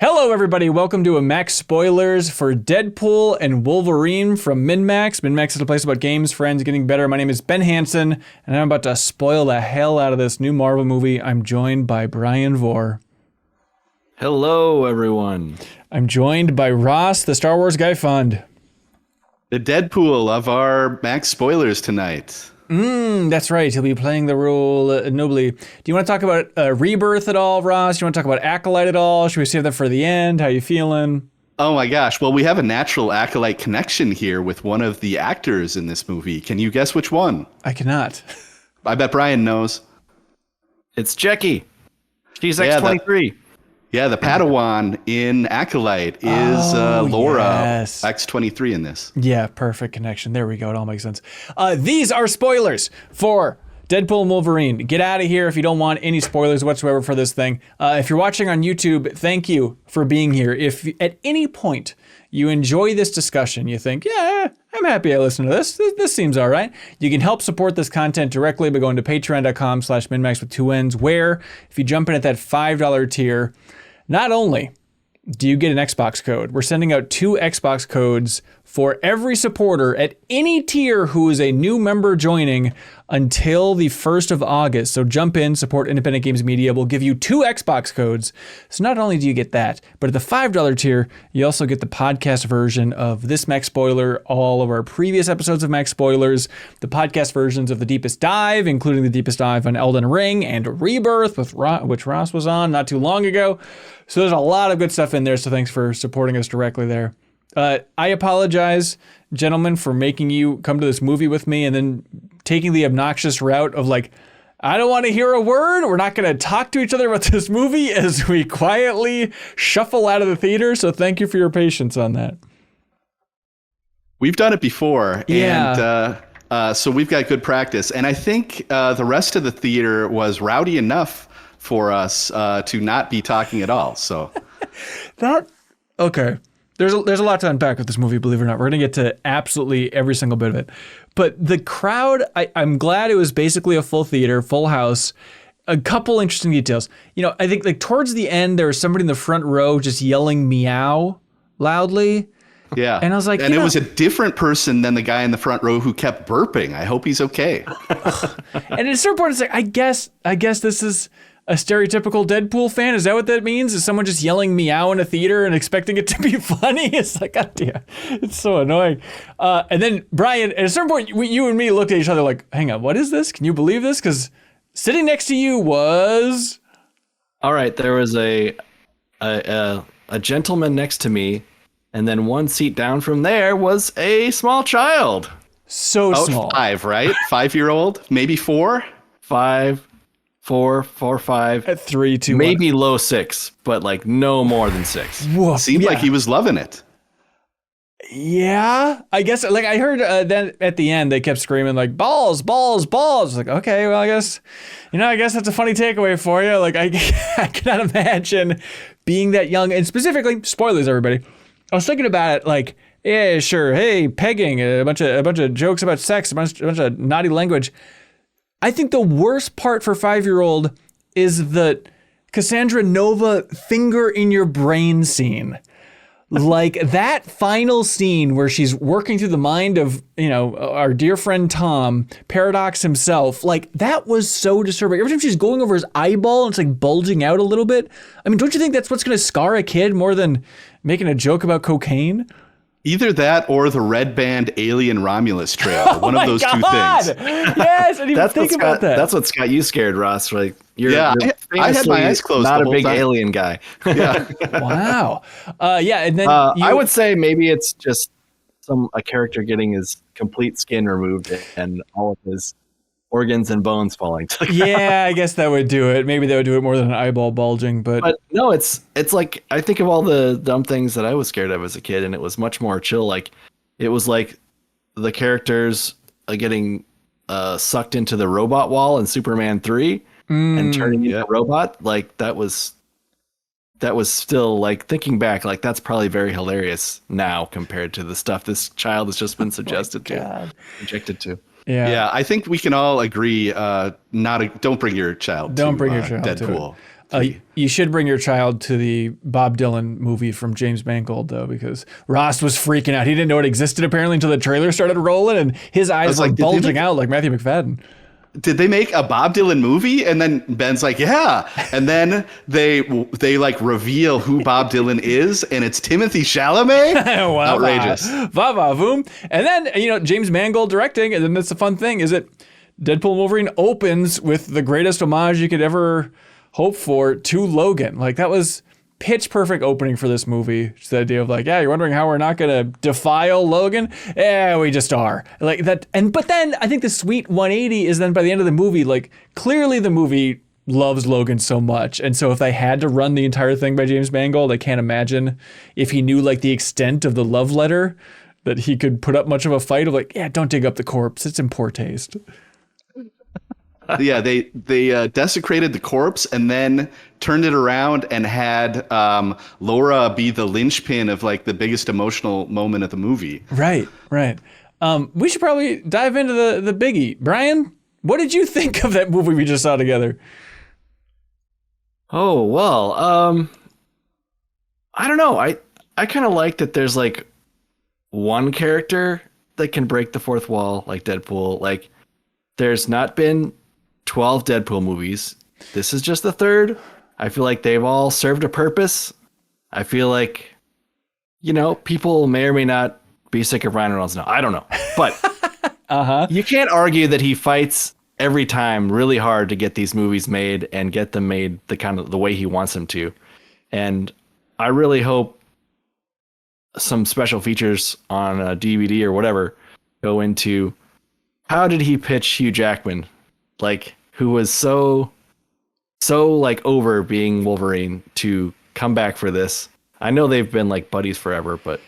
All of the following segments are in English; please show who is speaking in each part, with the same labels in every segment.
Speaker 1: Hello, everybody. Welcome to a Max spoilers for Deadpool and Wolverine from MinnMax. MinnMax is a place about games, friends, getting better. My name is Ben Hansen, and I'm about to spoil the hell out of this new Marvel movie. I'm joined by Brian Vore.
Speaker 2: Hello, everyone.
Speaker 1: I'm joined by Ross, the Star Wars Guy Fund.
Speaker 3: The Deadpool of our Max spoilers tonight.
Speaker 1: That's right. He'll be playing the role nobly. Do you want to talk about Rebirth at all, Ross? Do you want to talk about Acolyte at all? Should we save that for the end? How you feeling?
Speaker 3: Oh my gosh. Well, we have a natural Acolyte connection here with one of the actors in this movie. Can you guess which one?
Speaker 1: I cannot.
Speaker 3: I bet Brian knows.
Speaker 2: It's Jackie. She's X-23.
Speaker 3: The Padawan in Acolyte is Laura,
Speaker 1: yes.
Speaker 3: X-23 in this.
Speaker 1: Yeah, perfect connection. There we go. It all makes sense. These are spoilers for Deadpool and Wolverine. Get out of here if you don't want any spoilers whatsoever for this thing. If you're watching on YouTube, thank you for being here. If at any point you enjoy this discussion, you think, yeah, I'm happy I listened to this. This seems all right. You can help support this content directly by going to patreon.com/MinnMax with 2 N's, where if you jump in at that $5 tier, not only do you get an Xbox code, we're sending out 2 Xbox codes for every supporter at any tier who is a new member joining until the 1st of August. So jump in, support Independent Games Media. We'll give you 2 Xbox codes. So not only do you get that, but at the $5 tier, you also get the podcast version of this Max Spoiler, all of our previous episodes of Max Spoilers, the podcast versions of The Deepest Dive, including The Deepest Dive on Elden Ring and Rebirth, which Ross was on not too long ago. So there's a lot of good stuff in there. So thanks for supporting us directly there. I apologize, gentlemen, for making you come to this movie with me and then taking the obnoxious route of like, I don't want to hear a word. We're not going to talk to each other about this movie as we quietly shuffle out of the theater. So thank you for your patience on that.
Speaker 3: We've done it before.
Speaker 1: Yeah.
Speaker 3: And so we've got good practice. And I think the rest of the theater was rowdy enough for us to not be talking at all. So
Speaker 1: okay. There's a lot to unpack with this movie, believe it or not. We're going to get to absolutely every single bit of it. But the crowd, I'm glad it was basically a full theater, full house. A couple interesting details. You know, I think like towards the end, there was somebody in the front row just yelling meow loudly.
Speaker 3: Yeah.
Speaker 1: And I was like,
Speaker 3: and it was a different person than the guy in the front row who kept burping. I hope he's okay.
Speaker 1: And at a certain point, it's like, I guess this is a stereotypical Deadpool fan. Is that what that means? Is someone just yelling meow in a theater and expecting it to be funny? It's like, God damn, it's so annoying. And then Brian, at a certain point, you and me looked at each other like, hang on, what is this? Can you believe this? Because sitting next to you was...
Speaker 2: All right, there was a gentleman next to me, and then 1 seat down from there was a small child.
Speaker 1: So small.
Speaker 3: 5, right? 5-year-old, maybe 4?
Speaker 2: 5, 4, 5.
Speaker 1: At 3, 2,
Speaker 2: maybe 1. Low 6, but like no more than 6.
Speaker 1: Woof,
Speaker 3: Seemed like he was loving it.
Speaker 1: Yeah, I guess. Like I heard then at the end they kept screaming like balls, balls, balls. Like, okay, well I guess that's a funny takeaway for you. Like I cannot imagine being that young. And specifically, spoilers, everybody. I was thinking about it like, yeah, sure, hey, pegging, a bunch of jokes about sex, a bunch of naughty language. I think the worst part for 5-year-old is the Cassandra Nova finger in your brain scene. Like that final scene where she's working through the mind of, our dear friend Tom, Paradox himself, like that was so disturbing. Every time she's going over his eyeball and it's like bulging out a little bit. I mean, don't you think that's what's going to scar a kid more than making a joke about cocaine?
Speaker 3: Either that or the red band Alien Romulus trail. One of those 2 things.
Speaker 1: Yes, I didn't even think about that.
Speaker 2: That's what's got you scared, Ross. Like
Speaker 3: I had my eyes closed.
Speaker 2: Not
Speaker 3: the
Speaker 2: a big
Speaker 3: whole time.
Speaker 2: alien guy.
Speaker 3: Yeah.
Speaker 1: Wow. And then
Speaker 2: I would say maybe it's just a character getting his complete skin removed and all of his organs and bones falling together.
Speaker 1: Yeah, I guess that would do it. Maybe that would do it more than an eyeball bulging, but
Speaker 2: no, it's like I think of all the dumb things that I was scared of as a kid, and it was much more chill. Like it was like the characters getting sucked into the robot wall in Superman 3 and turning into a robot. Like that was still, like, thinking back, like that's probably very hilarious now compared to the stuff this child has just been injected to.
Speaker 3: Yeah, I think we can all agree. Don't bring your child.
Speaker 1: Don't
Speaker 3: to,
Speaker 1: bring your child
Speaker 3: Deadpool.
Speaker 1: You should bring your child to the Bob Dylan movie from James Mangold, though, because Ross was freaking out. He didn't know it existed apparently until the trailer started rolling, and his eyes were bulging out like Matthew McFadden.
Speaker 3: Did they make a Bob Dylan movie? And then Ben's like, yeah. And then they like reveal who Bob Dylan is, and it's Timothy Chalamet. Outrageous.
Speaker 1: Va-va-voom. And then, James Mangold directing, and then that's the fun thing, is that Deadpool Wolverine opens with the greatest homage you could ever hope for to Logan. Like, that was pitch perfect opening for this movie. Just the idea of like, yeah, you're wondering how we're not gonna defile Logan? Yeah, we just are. Like that. But then I think the sweet 180 is then by the end of the movie, like clearly the movie loves Logan so much. And so if they had to run the entire thing by James Mangold, I can't imagine if he knew like the extent of the love letter that he could put up much of a fight of like, yeah, don't dig up the corpse. It's in poor taste.
Speaker 3: Yeah, they desecrated the corpse and then turned it around and had Laura be the linchpin of like the biggest emotional moment of the movie.
Speaker 1: Right. We should probably dive into the biggie. Brian, what did you think of that movie we just saw together?
Speaker 2: Oh, well, I don't know. I kind of like that there's like one character that can break the fourth wall, like Deadpool. Like, there's not been 12 Deadpool movies. This is just the third. I feel like they've all served a purpose. I feel like, people may or may not be sick of Ryan Reynolds now. I don't know. But you can't argue that he fights every time really hard to get these movies made and get them made the way he wants them to. And I really hope some special features on a DVD or whatever go into how did he pitch Hugh Jackman, like, who was so like over being Wolverine, to come back for this. I know they've been like buddies forever, but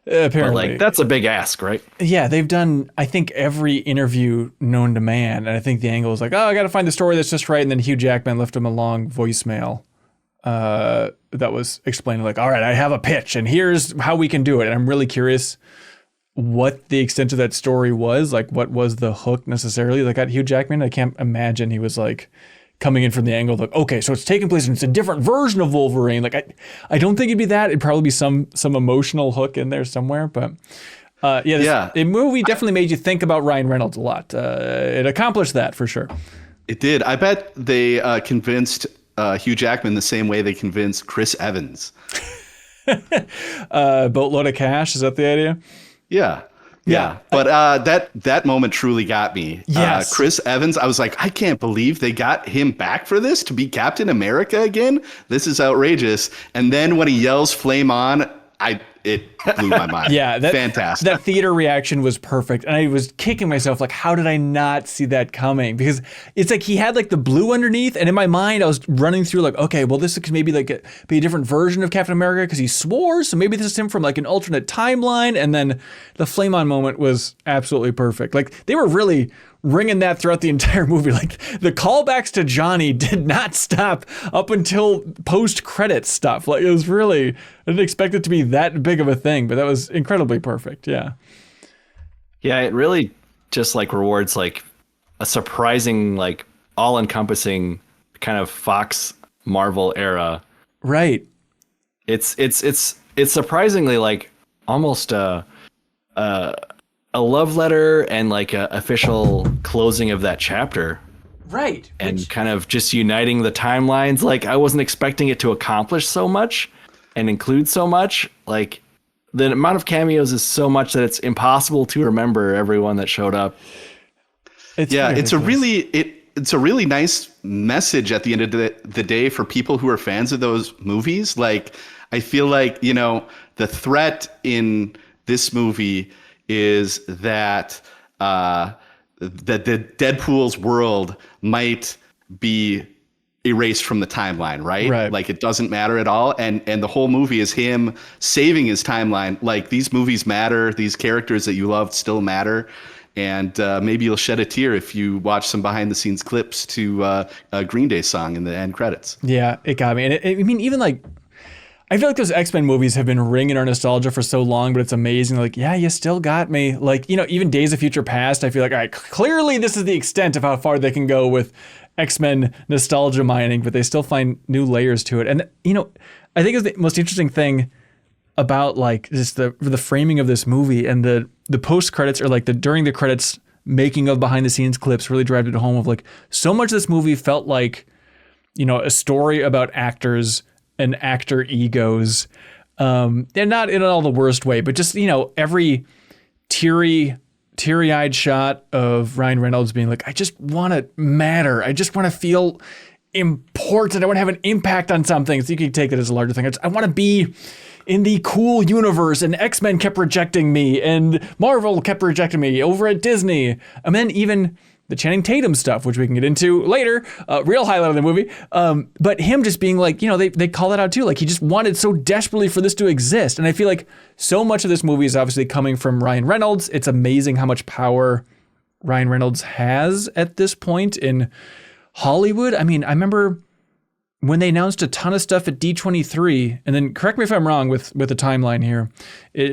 Speaker 1: apparently
Speaker 2: like that's a big ask, right?
Speaker 1: Yeah, they've done, I think, every interview known to man, and I think the angle is like, oh, I got to find the story that's just right, and then Hugh Jackman left him a long voicemail that was explaining like, all right, I have a pitch, and here's how we can do it. And I'm really curious what the extent of that story was, like what was the hook necessarily that got Hugh Jackman. I can't imagine he was like coming in from the angle of like, okay, so it's taking place and it's a different version of Wolverine. Like I don't think it'd be that. It'd probably be some emotional hook in there somewhere. But the movie definitely made you think about Ryan Reynolds a lot. It accomplished that for sure.
Speaker 3: It did. I bet they convinced Hugh Jackman the same way they convinced Chris Evans.
Speaker 1: Boatload of cash, is that the idea?
Speaker 3: Yeah. But that moment truly got me.
Speaker 1: Yes.
Speaker 3: Chris Evans, I was like, I can't believe they got him back for this to be Captain America again. This is outrageous. And then when he yells "Flame on," it blew my mind.
Speaker 1: Yeah,
Speaker 3: fantastic.
Speaker 1: That theater reaction was perfect, and I was kicking myself like, how did I not see that coming? Because it's like he had like the blue underneath, and in my mind I was running through like, okay, well this could maybe like be a different version of Captain America because he swore, so maybe this is him from like an alternate timeline. And then the flame on moment was absolutely perfect. Like they were really ringing that throughout the entire movie. Like the callbacks to Johnny did not stop up until post-credits stuff. Like it was really, I didn't expect it to be that big of a thing, but that was incredibly perfect. Yeah.
Speaker 2: Yeah, it really just like rewards like a surprising, like all-encompassing kind of Fox Marvel era.
Speaker 1: Right.
Speaker 2: It's surprisingly like almost a love letter and like a official closing of that chapter.
Speaker 1: Right.
Speaker 2: And kind of just uniting the timelines. Like I wasn't expecting it to accomplish so much and include so much. Like the amount of cameos is so much that it's impossible to remember everyone that showed up.
Speaker 3: It's a really nice message at the end of the day for people who are fans of those movies. Like I feel like, the threat in this movie is that that the Deadpool's world might be erased from the timeline, right? Like it doesn't matter at all. And the whole movie is him saving his timeline. Like these movies matter. These characters that you loved still matter. And maybe you'll shed a tear if you watch some behind the scenes clips to a Green Day song in the end credits.
Speaker 1: Yeah, it got me. And I mean, even like, I feel like those X-Men movies have been ringing our nostalgia for so long, but it's amazing. Like, yeah, you still got me. Like, even Days of Future Past, I feel like, all right, clearly this is the extent of how far they can go with X-Men nostalgia mining, but they still find new layers to it. And, you know, I think is the most interesting thing about like just the framing of this movie and the post credits or like the during the credits making of behind the scenes clips really drive it home of like so much of this movie felt like, you know, a story about actors and actor egos. And not in all the worst way, but just, you know, every teary-eyed shot of Ryan Reynolds being like, I just want to matter. I just want to feel important. I want to have an impact on something. So you can take that as a larger thing. I want to be in the cool universe, and X-Men kept rejecting me, and Marvel kept rejecting me over at Disney. And then even the Channing Tatum stuff, which we can get into later, real highlight of the movie. But him just being like, you know, they call that out too. Like he just wanted so desperately for this to exist. And I feel like so much of this movie is obviously coming from Ryan Reynolds. It's amazing how much power Ryan Reynolds has at this point in Hollywood. I mean, I remember when they announced a ton of stuff at D23, and then correct me if I'm wrong with the timeline here.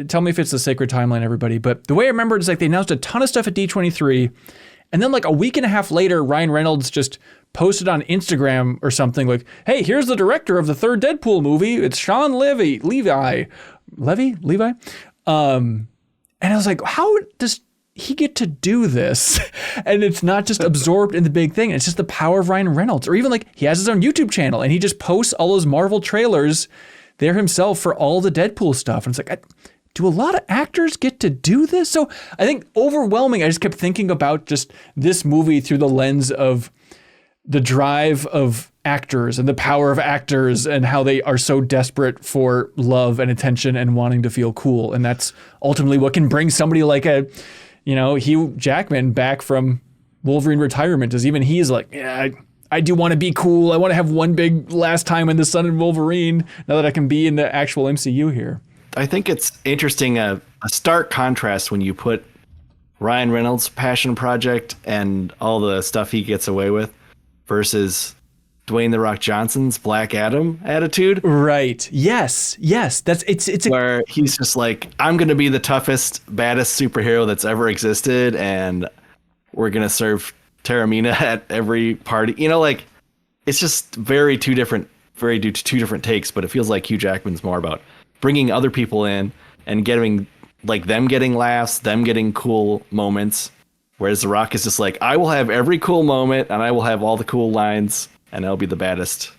Speaker 1: Tell me if it's the sacred timeline, everybody. But the way I remember it is like they announced a ton of stuff at D23, and then like a week and a half later, Ryan Reynolds just posted on Instagram or something like, hey, here's the director of the third Deadpool movie. It's Sean Levy. And I was like, how does he get to do this? And it's not just absorbed in the big thing. It's just the power of Ryan Reynolds. Or even like he has his own YouTube channel and he just posts all those Marvel trailers there himself for all the Deadpool stuff. And it's like, do a lot of actors get to do this? So I think overwhelming, I just kept thinking about just this movie through the lens of the drive of actors and the power of actors and how they are so desperate for love and attention and wanting to feel cool. And that's ultimately what can bring somebody like Hugh Jackman back from Wolverine retirement, is even he's like, yeah, I do want to be cool. I want to have one big last time in the sun in Wolverine now that I can be in the actual MCU here.
Speaker 2: I think it's interesting, a stark contrast when you put Ryan Reynolds' passion project and all the stuff he gets away with versus Dwayne "The Rock" Johnson's Black Adam attitude.
Speaker 1: Right. Yes. It's
Speaker 2: where he's just like, I'm going to be the toughest, baddest superhero that's ever existed, and we're going to serve Terramina at every party. You know, like it's just two different takes, but it feels like Hugh Jackman's more about bringing other people in and getting like them getting laughs, them getting cool moments. Whereas The Rock is just like, I will have every cool moment and I will have all the cool lines and I'll be the baddest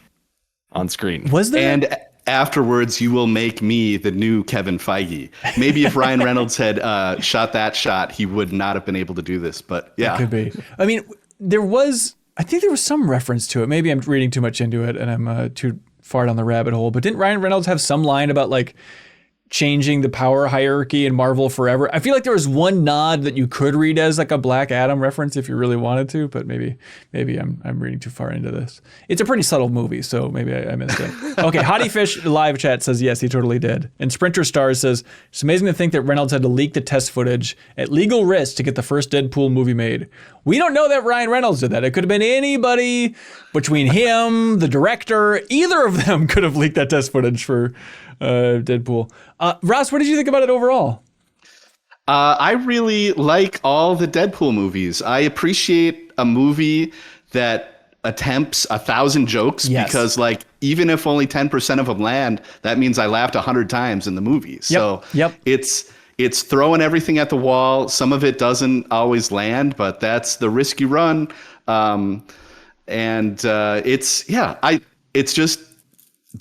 Speaker 2: on screen.
Speaker 1: Was there?
Speaker 3: And afterwards, you will make me the new Kevin Feige. Maybe if Ryan Reynolds had shot that shot, he would not have been able to do this. But yeah,
Speaker 1: it could be. I mean, I think there was some reference to it. Maybe I'm reading too much into it and I'm too far down the rabbit hole. But didn't Ryan Reynolds have some line about like changing the power hierarchy in Marvel forever? I feel like there was one nod that you could read as like a Black Adam reference if you really wanted to, but maybe I'm reading too far into this. It's a pretty subtle movie, so maybe I missed it. Okay, Hottie Fish live chat says yes, he totally did. And Sprinter Stars says it's amazing to think that Reynolds had to leak the test footage at legal risk to get the first Deadpool movie made. We don't know that Ryan Reynolds did that. It could have been anybody between him, the director. Either of them could have leaked that test footage for Deadpool. Ross, what did you think about it overall?
Speaker 3: I really like all the Deadpool movies. I appreciate a movie that attempts 1,000 jokes,
Speaker 1: yes,
Speaker 3: because like even if only 10% of them land, that means I laughed 100 times in the movie. So it's throwing everything at the wall. Some of it doesn't always land, but that's the risk you run. It's just,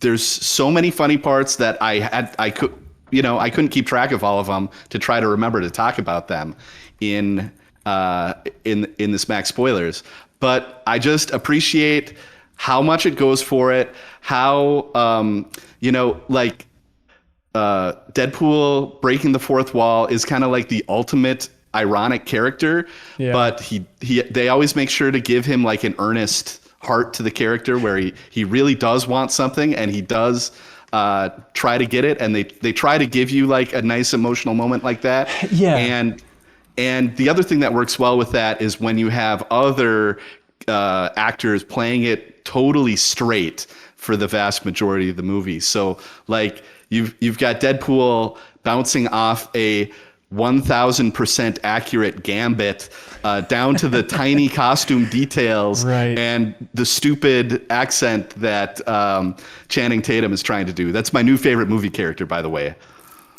Speaker 3: there's so many funny parts that I couldn't keep track of all of them to try to remember to talk about them in this Max spoilers. But I just appreciate how much it goes for it. How Deadpool breaking the fourth wall is kind of like the ultimate ironic character, but they always make sure to give him like an earnest heart to the character where he really does want something and he does try to get it, and they try to give you like a nice emotional moment like that. And the other thing that works well with that is when you have other actors playing it totally straight for the vast majority of the movie. So like you've got Deadpool bouncing off a 1000% accurate Gambit, down to the tiny costume details,
Speaker 1: right,
Speaker 3: and the stupid accent that Channing Tatum is trying to do. That's my new favorite movie character, by the way.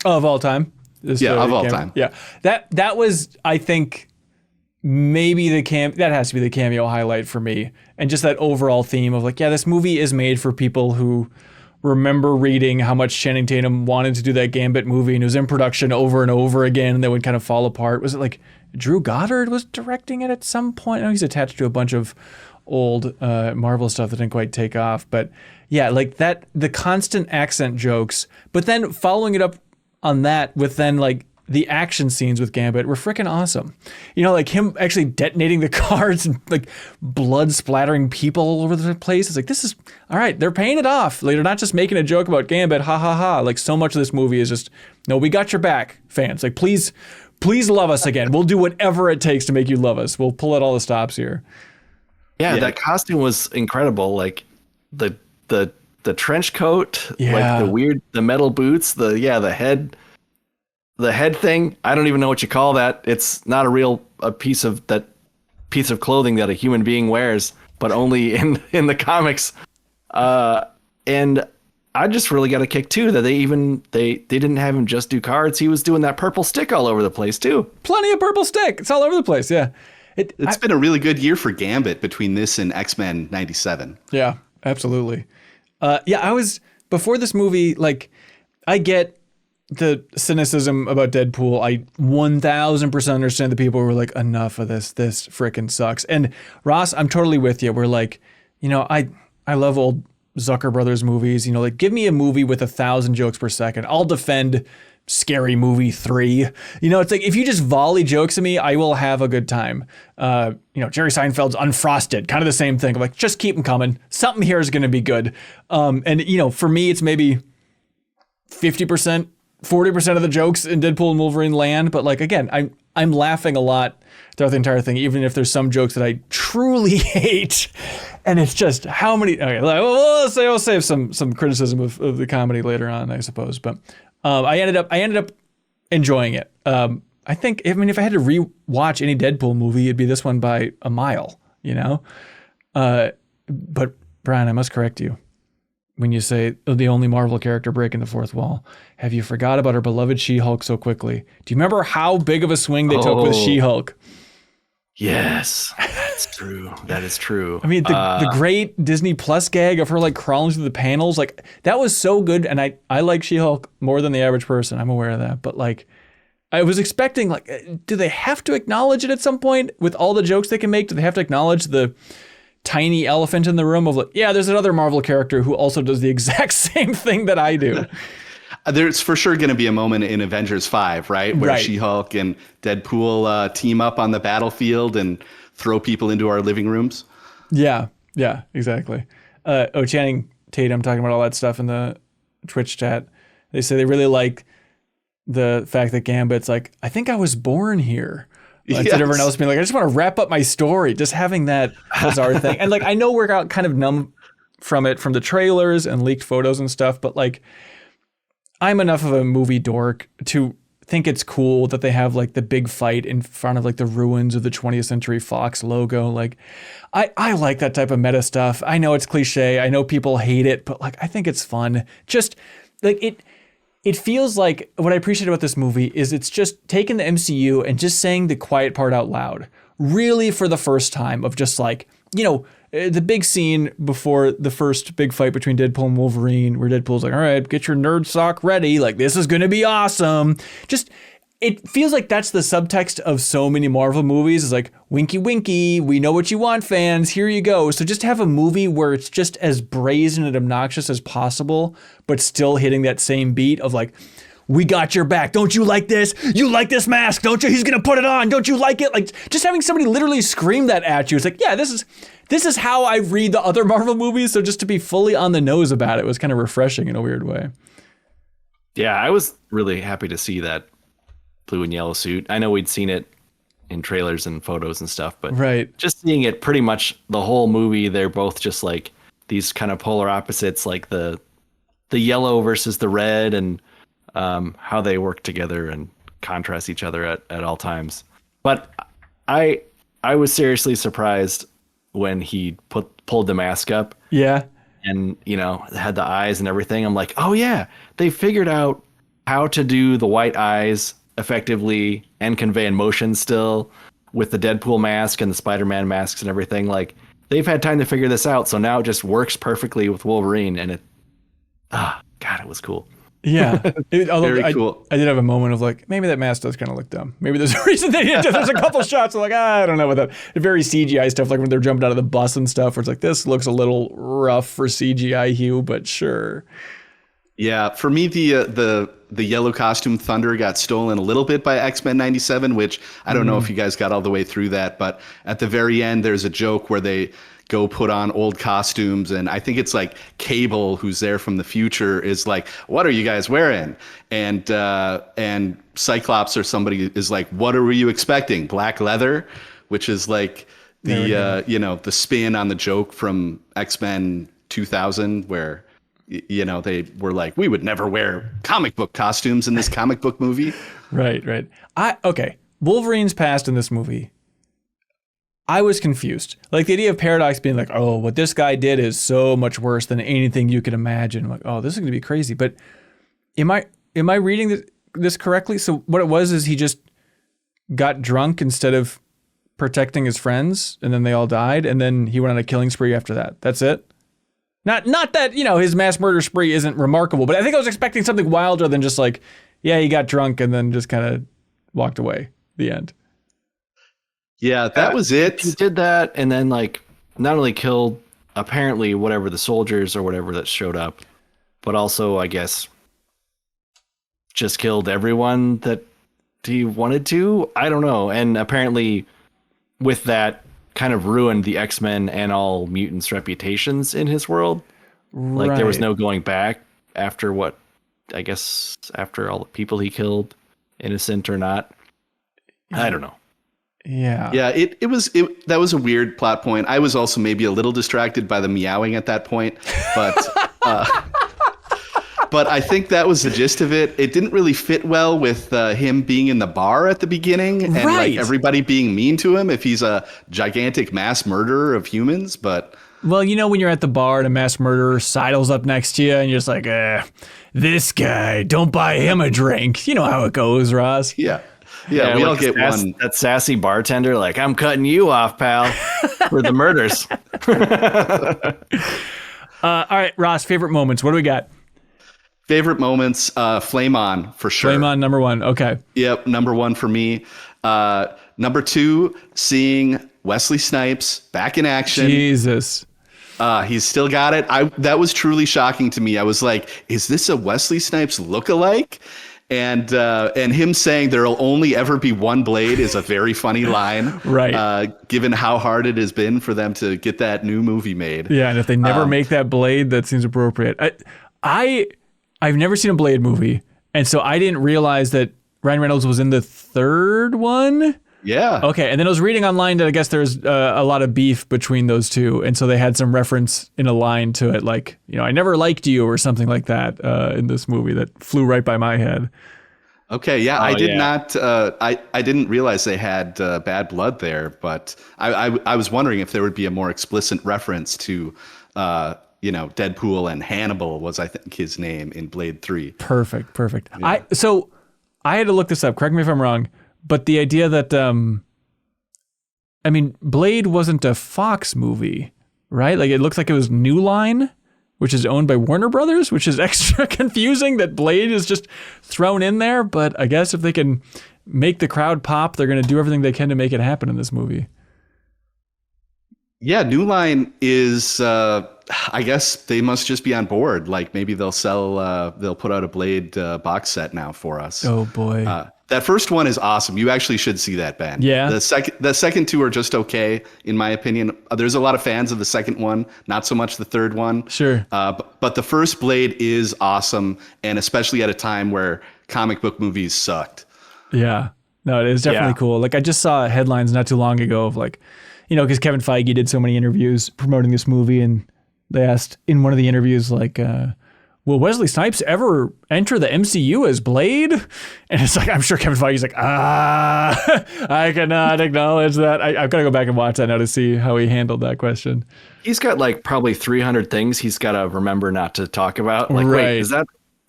Speaker 1: Of all time.
Speaker 3: Yeah, of all time.
Speaker 1: Yeah, that was, I think, maybe that has to be the cameo highlight for me, and just that overall theme of like, yeah, this movie is made for people who remember reading how much Channing Tatum wanted to do that Gambit movie, and it was in production over and over again, and then would kind of fall apart. Was it like Drew Goddard was directing it at some point? I know he's attached to a bunch of old Marvel stuff that didn't quite take off, but yeah, like that, the constant accent jokes, but then following it up on that with then like the action scenes with Gambit were freaking awesome. You know, like him actually detonating the cards and like blood splattering people all over the place. It's like, this is, all right, they're paying it off. Like, they're not just making a joke about Gambit, ha ha ha. Like, so much of this movie is just, no, we got your back, fans. Like, please love us again. We'll do whatever it takes to make you love us. We'll pull out all the stops here.
Speaker 2: Yeah, that costume was incredible. Like the trench coat, like the metal boots, the head thing. I don't even know what you call that. It's not a piece of clothing that a human being wears, but only in the comics. And I just really got a kick too that they didn't have him just do cards. He was doing that purple stick all over the place too.
Speaker 1: Plenty of purple stick. It's all over the place. Yeah.
Speaker 3: It's been a really good year for Gambit between this and X-Men 97.
Speaker 1: Yeah, absolutely. I was, before this movie, like, I get the cynicism about Deadpool. I 1000% understand the people who were like, enough of this frickin' sucks. And Ross, I'm totally with you. We're like, you know, I love old Zucker Brothers movies. You know, like, give me a movie with 1,000 jokes per second. I'll defend Scary Movie 3. You know, it's like, if you just volley jokes at me, I will have a good time. You know, Jerry Seinfeld's Unfrosted, kind of the same thing. I'm like, just keep them coming. Something here is going to be good. And, you know, for me, it's maybe 50%, 40% of the jokes in Deadpool and Wolverine land. But like, again, I'm laughing a lot throughout the entire thing, even if there's some jokes that I truly hate. And it's just how many, okay, I'll save some criticism of the comedy later on, I suppose. But I ended up enjoying it. I think, I mean, if I had to rewatch any Deadpool movie, it'd be this one by a mile, you know? But Brian, I must correct you. When you say the only Marvel character breaking the fourth wall, have you forgot about our beloved She-Hulk so quickly? Do you remember how big of a swing they took with She-Hulk?
Speaker 2: Yes, that's true. That is true.
Speaker 1: I mean, the great Disney Plus gag of her like crawling through the panels, like that was so good. And I like She-Hulk more than the average person. I'm aware of that. But like, I was expecting, like, do they have to acknowledge it at some point with all the jokes they can make? Do they have to acknowledge the tiny elephant in the room of like, yeah, there's another Marvel character who also does the exact same thing that I do?
Speaker 3: There's for sure going to be a moment in Avengers 5, right? Where She-Hulk and Deadpool team up on the battlefield and throw people into our living rooms.
Speaker 1: Yeah, exactly. Channing Tatum talking about all that stuff in the Twitch chat. They say they really like the fact that Gambit's like, I think I was born here. Instead of everyone else being like, I just want to wrap up my story. Just having that as our thing. And like, I know we're kind of numb from it from the trailers and leaked photos and stuff, but like, I'm enough of a movie dork to think it's cool that they have like the big fight in front of like the ruins of the 20th Century Fox logo. Like, I like that type of meta stuff. I know it's cliche. I know people hate it, but like, I think it's fun. Just like it feels like what I appreciate about this movie is it's just taking the MCU and just saying the quiet part out loud, really for the first time, of just like, you know, the big scene before the first big fight between Deadpool and Wolverine, where Deadpool's like, all right, get your nerd sock ready. Like, this is going to be awesome. Just, it feels like that's the subtext of so many Marvel movies. It's like, winky, winky, we know what you want, fans. Here you go. So just have a movie where it's just as brazen and obnoxious as possible, but still hitting that same beat of like, we got your back. Don't you like this? You like this mask, don't you? He's going to put it on. Don't you like it? Like, just having somebody literally scream that at you. It's like, yeah, this is how I read the other Marvel movies. So just to be fully on the nose about it was kind of refreshing in a weird way.
Speaker 2: Yeah, I was really happy to see that blue and yellow suit. I know we'd seen it in trailers and photos and stuff, but just seeing it pretty much the whole movie, they're both just like these kind of polar opposites, like the yellow versus the red, and how they work together and contrast each other at all times. But I was seriously surprised when he pulled the mask up.
Speaker 1: Yeah.
Speaker 2: And, had the eyes and everything. I'm like, oh yeah, they figured out how to do the white eyes effectively and convey emotion still with the Deadpool mask and the Spider-Man masks and everything. Like, they've had time to figure this out. So now it just works perfectly with Wolverine. And God, it was cool.
Speaker 1: Yeah.
Speaker 3: Very cool.
Speaker 1: I did have a moment of like, maybe that mask does kind of look dumb. Maybe there's a reason they didn't. There's a couple shots of like, I don't know about that. Very CGI stuff, like when they're jumping out of the bus and stuff, where it's like, this looks a little rough for CGI hue, but sure.
Speaker 3: Yeah, for me, the yellow costume Thunder got stolen a little bit by X-Men 97, which I don't know if you guys got all the way through that, but at the very end, there's a joke where they go put on old costumes, and I think it's like Cable, who's there from the future, is like, "What are you guys wearing?" And Cyclops or somebody is like, "What were you expecting? Black leather?" Which is like the spin on the joke from X-Men 2000, where they were like, we would never wear comic book costumes in this comic book movie.
Speaker 1: Right. Okay. Wolverine's past in this movie, I was confused. Like the idea of Paradox being like, oh, what this guy did is so much worse than anything you could imagine. I'm like, oh, this is going to be crazy. But am I reading this correctly? So what it was is he just got drunk instead of protecting his friends, and then they all died, and then he went on a killing spree after that. That's it? Not that, his mass murder spree isn't remarkable, but I think I was expecting something wilder than just like, yeah, he got drunk and then just kind of walked away. The end.
Speaker 3: Yeah, that was it.
Speaker 2: He did that and then like not only killed apparently whatever the soldiers or whatever that showed up, but also I guess just killed everyone that he wanted to. I don't know. And apparently with that kind of ruined the X-Men and all mutants' reputations in his world. Right. Like there was no going back after after all the people he killed, innocent or not. I don't know.
Speaker 1: Yeah.
Speaker 3: Yeah, that was a weird plot point. I was also maybe a little distracted by the meowing at that point, but but I think that was the gist of it. It didn't really fit well with him being in the bar at the beginning and like everybody being mean to him if he's a gigantic mass murderer of humans, but
Speaker 1: well, when you're at the bar and a mass murderer sidles up next to you and you're just like, this guy, don't buy him a drink. You know how it goes, Ross.
Speaker 3: Yeah. Yeah, we all get one.
Speaker 2: That sassy bartender, like, I'm cutting you off, pal, for the murders.
Speaker 1: All right, Ross, favorite moments. What do we got?
Speaker 3: Favorite moments, Flame On, for sure.
Speaker 1: Flame On, number one. Okay.
Speaker 3: Yep, number one for me. Number two, seeing Wesley Snipes back in action.
Speaker 1: Jesus.
Speaker 3: He's still got it. That was truly shocking to me. I was like, is this a Wesley Snipes lookalike? And him saying there'll only ever be one Blade is a very funny line,
Speaker 1: right?
Speaker 3: Given how hard it has been for them to get that new movie made.
Speaker 1: Yeah, and if they never make that Blade, that seems appropriate. I've never seen a Blade movie, and so I didn't realize that Ryan Reynolds was in the third one.
Speaker 3: Yeah.
Speaker 1: Okay, and then I was reading online that I guess there's a lot of beef between those two, and so they had some reference in a line to it, like, I never liked you or something like that in this movie that flew right by my head.
Speaker 3: Okay, yeah, I did not. I didn't realize they had bad blood there, but I was wondering if there would be a more explicit reference to, Deadpool and Hannibal was, I think, his name in Blade 3.
Speaker 1: Perfect.
Speaker 3: Yeah.
Speaker 1: So I had to look this up. Correct me if I'm wrong. But the idea that, Blade wasn't a Fox movie, right? Like, it looks like it was New Line, which is owned by Warner Brothers, which is extra confusing that Blade is just thrown in there. But I guess if they can make the crowd pop, they're going to do everything they can to make it happen in this movie.
Speaker 3: Yeah, New Line is, I guess they must just be on board. Like, maybe they'll put out a Blade box set now for us.
Speaker 1: Oh, boy.
Speaker 3: That first one is awesome. You actually should see that, Ben.
Speaker 1: Yeah.
Speaker 3: The second two are just okay, in my opinion. There's a lot of fans of the second one, not so much the third one.
Speaker 1: Sure.
Speaker 3: But the first Blade is awesome, and especially at a time where comic book movies sucked.
Speaker 1: Yeah. No, it is definitely cool. Like, I just saw headlines not too long ago of like, because Kevin Feige did so many interviews promoting this movie, and they asked in one of the interviews, like, will Wesley Snipes ever enter the MCU as Blade? And it's like, I'm sure Kevin Feige's like, I cannot acknowledge that. I've got to go back and watch that now to see how he handled that question.
Speaker 2: He's got like probably 300 things he's got to remember not to talk about. Like,
Speaker 1: Right.
Speaker 2: wait,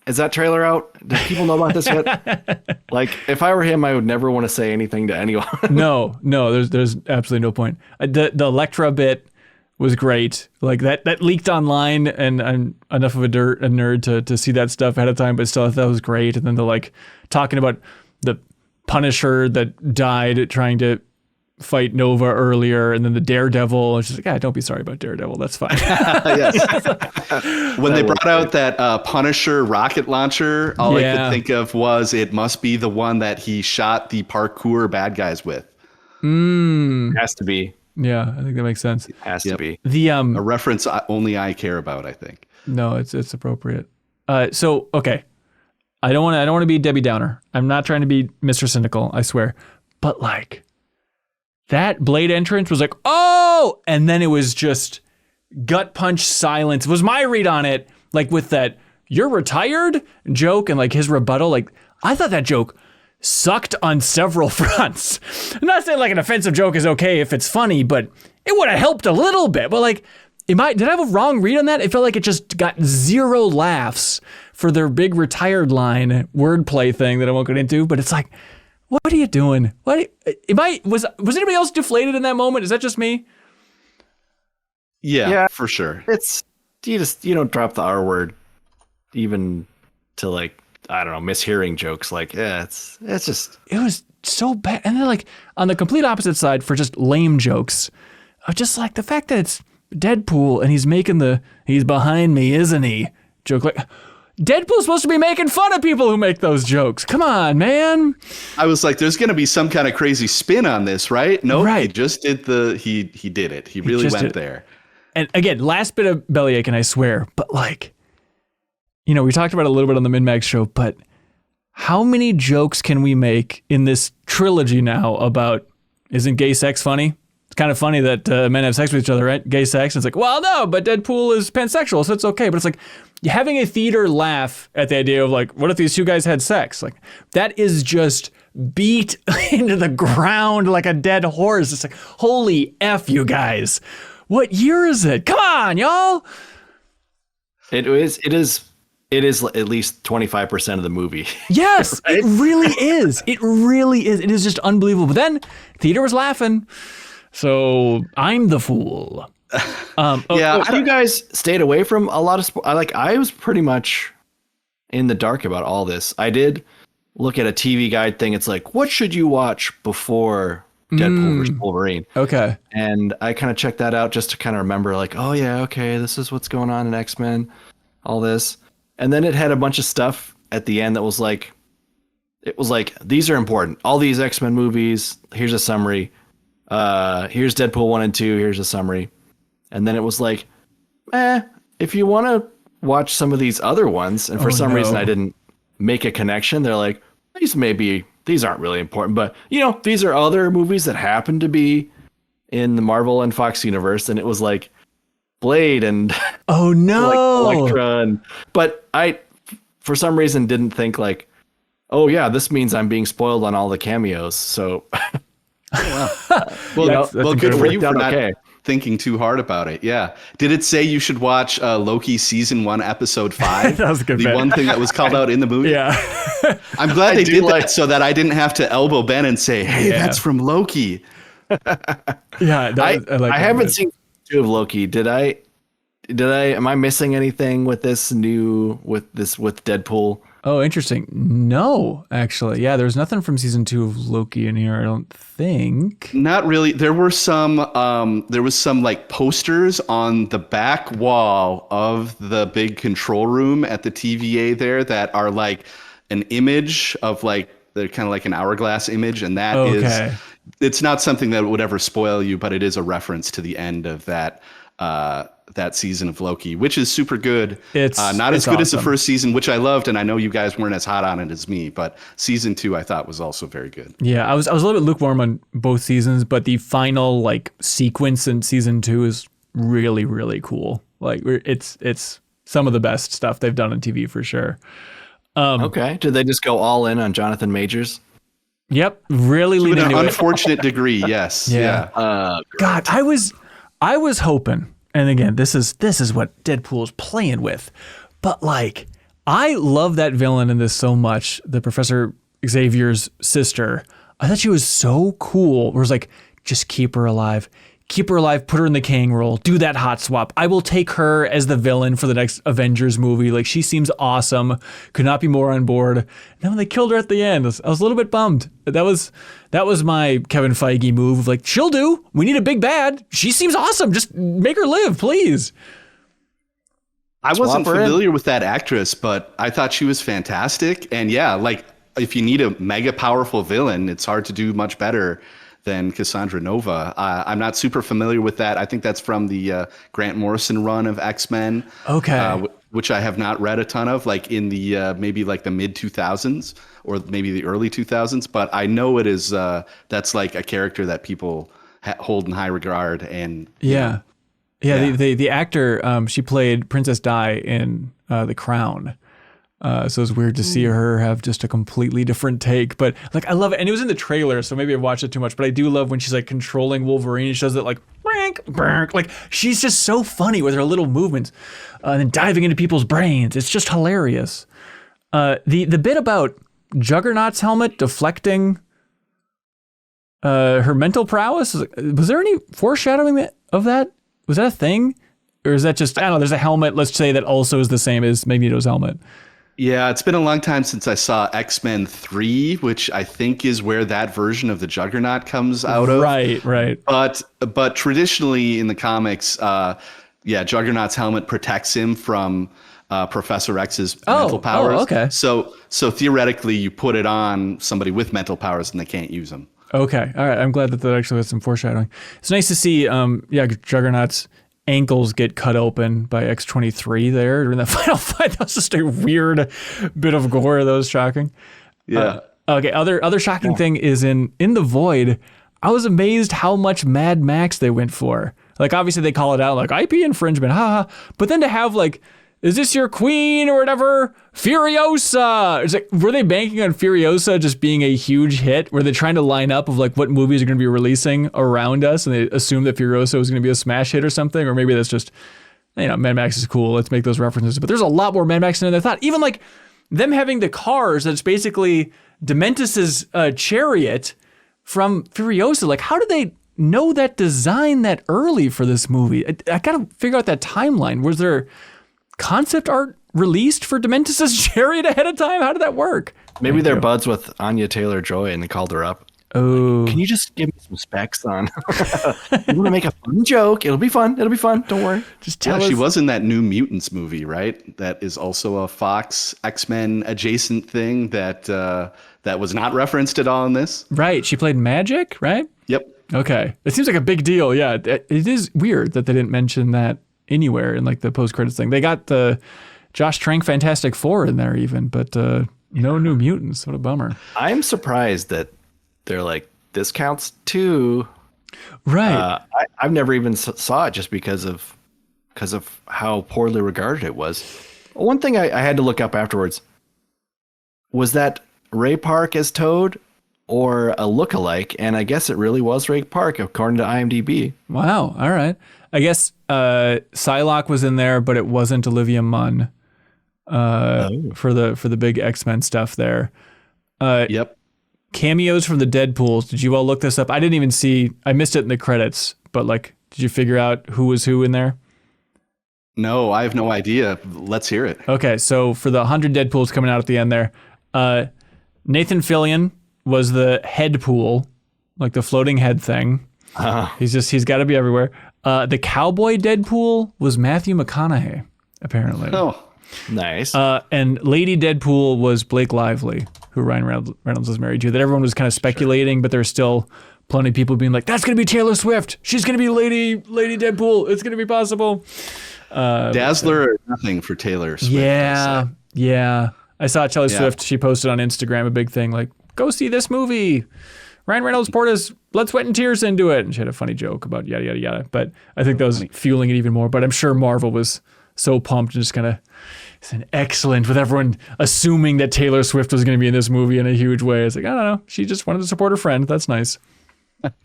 Speaker 2: is that trailer out? Do people know about this yet? Like, if I were him, I would never want to say anything to anyone.
Speaker 1: No, there's absolutely no point. The Elektra bit was great. Like that leaked online, and I'm enough of a nerd to see that stuff ahead of time, but still I thought that was great. And then the like talking about the Punisher that died trying to fight Nova earlier, and then the Daredevil. It's just like, don't be sorry about Daredevil. That's fine.
Speaker 3: Yes. When they brought out that Punisher rocket launcher, all I could think of was it must be the one that he shot the parkour bad guys with.
Speaker 2: It has to be.
Speaker 1: Yeah, I think that makes sense.
Speaker 2: It has to be.
Speaker 1: The
Speaker 3: A reference only I care about, I think.
Speaker 1: No, it's appropriate. So okay, I don't want to be Debbie Downer. I'm not trying to be Mr. Cynical, I swear. But like that Blade entrance was like, oh, and then it was just gut punch silence. It was my read on it, like with that "you're retired" joke and like his rebuttal. Like I thought that joke sucked on several fronts. I'm not saying like an offensive joke is okay if it's funny, but it would have helped a little bit. But like, did I have a wrong read on that? It felt like it just got 0 laughs for their big retired line wordplay thing that I won't get into. But it's like, what are you doing? Was anybody else deflated in that moment? Is that just me?
Speaker 3: Yeah, for sure.
Speaker 2: It's you don't drop the R word even to like, I don't know, mishearing jokes. Like, it's just,
Speaker 1: it was so bad. And then like on the complete opposite side for just lame jokes, just like the fact that it's Deadpool and he's making he's behind me, isn't he? Joke. Like Deadpool's supposed to be making fun of people who make those jokes. Come on, man.
Speaker 3: I was like, there's going to be some kind of crazy spin on this, right? No,
Speaker 1: Right.
Speaker 3: He just did he did it. He really went there.
Speaker 1: And again, last bit of bellyache, and I swear, but like, we talked about it a little bit on the MinnMax show, but how many jokes can we make in this trilogy now about, isn't gay sex funny? It's kind of funny that men have sex with each other, right? Gay sex. It's like, well, no, but Deadpool is pansexual, so it's okay. But it's like having a theater laugh at the idea of like, what if these two guys had sex? Like that is just beat into the ground like a dead horse. It's like, holy F, you guys. What year is it? Come on, y'all.
Speaker 2: it is at least 25% of the movie.
Speaker 1: Yes,
Speaker 2: right?
Speaker 1: It really is. It really is. It is just unbelievable. But then theater was laughing. So I'm the fool.
Speaker 2: You guys stayed away from a lot of I was pretty much in the dark about all this. I did look at a TV guide thing. It's like, what should you watch before Deadpool versus Wolverine?
Speaker 1: Okay.
Speaker 2: And I kind of checked that out just to kind of remember like, oh yeah, okay, this is what's going on in X-Men, all this. And then it had a bunch of stuff at the end that was like, these are important. All these X-Men movies, here's a summary. Here's Deadpool 1 and 2, here's a summary. And then it was like, if you want to watch some of these other ones, and for some reason I didn't make a connection, they're like, these aren't really important, but these are other movies that happen to be in the Marvel and Fox universe. And it was like Blade and
Speaker 1: oh no,
Speaker 2: like Elektra, but I for some reason didn't think like, oh yeah, this means I'm being spoiled on all the cameos. So
Speaker 3: well, good for you for not thinking too hard about it. Yeah. Did it say you should watch Loki season 1 episode 5?
Speaker 1: That was a good
Speaker 3: The one thing that was called out in the movie.
Speaker 1: Yeah.
Speaker 3: I'm glad they did that so that I didn't have to elbow Ben and say, hey, that's from Loki.
Speaker 1: Yeah.
Speaker 2: I haven't seen 2 of Loki. Did I? Am I missing anything with this with Deadpool?
Speaker 1: Oh, interesting. No, actually. Yeah, there's nothing from season 2 of Loki in here, I don't think.
Speaker 3: Not really. There was some like posters on the back wall of the big control room at the TVA there that are like an image of like, they're kind of like an hourglass image. And that is, it's not something that would ever spoil you, but it is a reference to the end of that season of Loki, which is super good. It's not as good as the first season, which I loved, and I know you guys weren't as hot on it as me, but season 2 I thought was also very good.
Speaker 1: Yeah, I was a little bit lukewarm on both seasons, but the final like sequence in season 2 is really, really cool. Like it's some of the best stuff they've done on TV for sure.
Speaker 2: Okay. Did they just go all in on Jonathan Majors?
Speaker 1: Yep, really
Speaker 3: To
Speaker 1: leaning
Speaker 3: an
Speaker 1: into it.
Speaker 3: unfortunate degree, yes.
Speaker 1: Yeah. God, I was hoping, and again, this is what Deadpool's playing with, but like, I love that villain in this so much. The Professor Xavier's sister. I thought she was so cool. Where it's like, just keep her alive. Keep her alive, put her in the Kang role, do that hot swap. I will take her as the villain for the next Avengers movie. Like, she seems awesome. Could not be more on board. And then when they killed her at the end, I was a little bit bummed. That was my Kevin Feige move of like, she'll do. We need a big bad. She seems awesome. Just make her live, please.
Speaker 3: I wasn't familiar with that actress, but I thought she was fantastic. And yeah, like, if you need a mega powerful villain, it's hard to do much better than Cassandra Nova. I'm not super familiar with that. I think that's from the Grant Morrison run of X-Men.
Speaker 1: Okay.
Speaker 3: Which I have not read a ton of, like in the maybe like the mid 2000s or maybe the early 2000s. But I know it is that's like a character that people hold in high regard. And
Speaker 1: yeah. The actor, she played Princess Di in The Crown. So it's weird to see her have just a completely different take, but like, I love it. And it was in the trailer, so maybe I've watched it too much, but I do love when she's like controlling Wolverine. She does it like, like she's just so funny with her little movements and then diving into people's brains. It's just hilarious. The bit about Juggernaut's helmet deflecting her mental prowess, was there any foreshadowing of that? Was that a thing? Or is that just, I don't know, there's a helmet, let's say, that also is the same as Magneto's helmet.
Speaker 3: Yeah, it's been a long time since I saw X-Men 3, which I think is where that version of the Juggernaut comes out of.
Speaker 1: Right.
Speaker 3: But traditionally in the comics, Juggernaut's helmet protects him from Professor X's mental powers.
Speaker 1: Oh, okay.
Speaker 3: So theoretically, you put it on somebody with mental powers and they can't use them. Okay.
Speaker 1: All right. I'm glad that actually has some foreshadowing. It's nice to see, Juggernaut's ankles get cut open by X-23 there during the final fight. That was just a weird bit of gore. That was shocking.
Speaker 3: Yeah.
Speaker 1: Okay. Other shocking thing is in The Void, I was amazed how much Mad Max they went for. Like, obviously they call it out like IP infringement, haha. But then to have like, is this your queen or whatever? Furiosa. It's like, were they banking on Furiosa just being a huge hit? Were they trying to line up of like what movies are going to be releasing around us, and they assumed that Furiosa was going to be a smash hit or something? Or maybe that's just, Mad Max is cool. Let's make those references. But there's a lot more Mad Max than I thought. Even like them having the cars that's basically Dementus's chariot from Furiosa. Like, how did they know that design that early for this movie? I got to figure out that timeline. Was there concept art released for Dementus's chariot ahead of time? How did that work?
Speaker 2: Maybe they're buds with Anya Taylor-Joy and they called her up.
Speaker 1: Oh,
Speaker 2: can you just give me some specs on? You want to make a fun joke? It'll be fun. Don't worry.
Speaker 1: Just tell us.
Speaker 3: She was in that New Mutants movie, right? That is also a Fox X-Men adjacent thing that was not referenced at all in this.
Speaker 1: Right. She played Magic, right?
Speaker 3: Yep.
Speaker 1: Okay. It seems like a big deal. Yeah. It is weird that they didn't mention that anywhere in like the post-credits thing. They got the Josh Trank Fantastic Four in there even, but no New Mutants. What a bummer.
Speaker 2: I'm surprised that they're like, this counts too.
Speaker 1: Right.
Speaker 2: I've never even saw it just because of how poorly regarded it was. One thing I had to look up afterwards, was that Ray Park as Toad or a lookalike? And I guess it really was Ray Park according to IMDb.
Speaker 1: Wow. All right. I guess Psylocke was in there, but it wasn't Olivia Munn for the big X-Men stuff there.
Speaker 3: Yep.
Speaker 1: Cameos from the Deadpools. Did you all look this up? I didn't even see. I missed it in the credits, but like, did you figure out who was who in there?
Speaker 3: No, I have no idea. Let's hear it.
Speaker 1: Okay, so for the 100 Deadpools coming out at the end there, Nathan Fillion was the head pool, like the floating head thing. He's got to be everywhere. The cowboy Deadpool was Matthew McConaughey, apparently.
Speaker 3: Oh,
Speaker 2: nice.
Speaker 1: And Lady Deadpool was Blake Lively, who Ryan Reynolds was married to. That everyone was kind of speculating, but there's still plenty of people being like, "That's going to be Taylor Swift. She's going to be Lady Deadpool. It's going to be possible."
Speaker 3: Dazzler or nothing for Taylor Swift.
Speaker 1: Yeah. I saw Taylor Swift. She posted on Instagram a big thing like, "Go see this movie. Ryan Reynolds poured his blood, sweat, and tears into it." And she had a funny joke about yada, yada, yada. But I think that was fueling it even more. But I'm sure Marvel was so pumped and just kind of excellent with everyone assuming that Taylor Swift was going to be in this movie in a huge way. It's like, I don't know. She just wanted to support her friend. That's nice.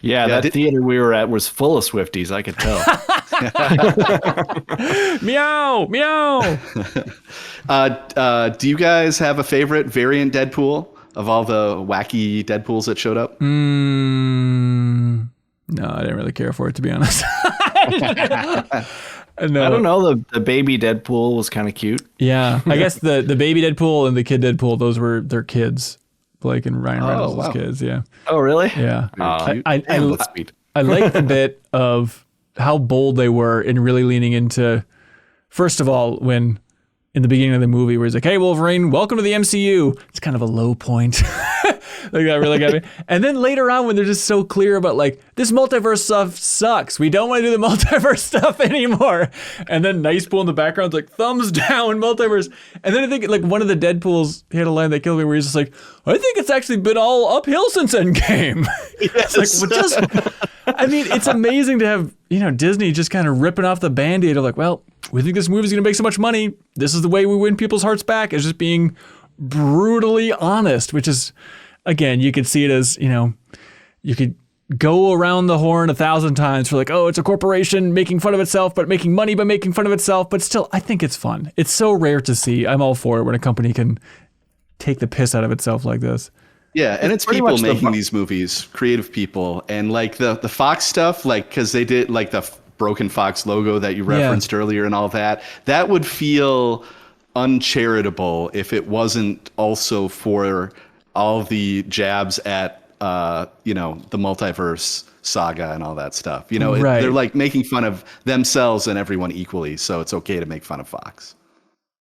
Speaker 2: Yeah, that theater we were at was full of Swifties. I could tell.
Speaker 1: Meow, meow.
Speaker 3: Do you guys have a favorite variant Deadpool of all the wacky Deadpools that showed up?
Speaker 1: No, I didn't really care for it, to be honest. No.
Speaker 2: I don't know. The baby Deadpool was kind of cute.
Speaker 1: Yeah, I guess the baby Deadpool and the kid Deadpool, those were their kids. Blake and Ryan Reynolds' kids, yeah.
Speaker 2: Oh, really?
Speaker 1: Yeah.
Speaker 2: That's sweet.
Speaker 1: I liked the bit of how bold they were in really leaning into, first of all, when in the beginning of the movie where he's like, hey, Wolverine, welcome to the MCU. It's kind of a low point. Like that really got me. And then later on when they're just so clear about like, this multiverse stuff sucks. We don't want to do the multiverse stuff anymore. And then Nice Pool in the background's like, thumbs down, multiverse. And then I think like one of the Deadpools, he had a line that killed me where he's just like, I think it's actually been all uphill since Endgame.
Speaker 3: Yes.
Speaker 1: It's like, I mean, it's amazing to have, Disney just kind of ripping off the Band-Aid of like, well, we think this movie's going to make so much money. This is the way we win people's hearts back, is just being brutally honest, which is, again, you could see it as, you could go around the horn 1,000 times for like, oh, it's a corporation making fun of itself, but making money by making fun of itself. But still, I think it's fun. It's so rare to see. I'm all for it when a company can take the piss out of itself like this.
Speaker 3: Yeah, and it's people making these movies, creative people. And like the Fox stuff, like, because they did like the broken Fox logo that you referenced earlier and all that would feel uncharitable if it wasn't also for all the jabs at the multiverse saga and all that stuff. Right. They're like making fun of themselves and everyone equally, so it's okay to make fun of Fox.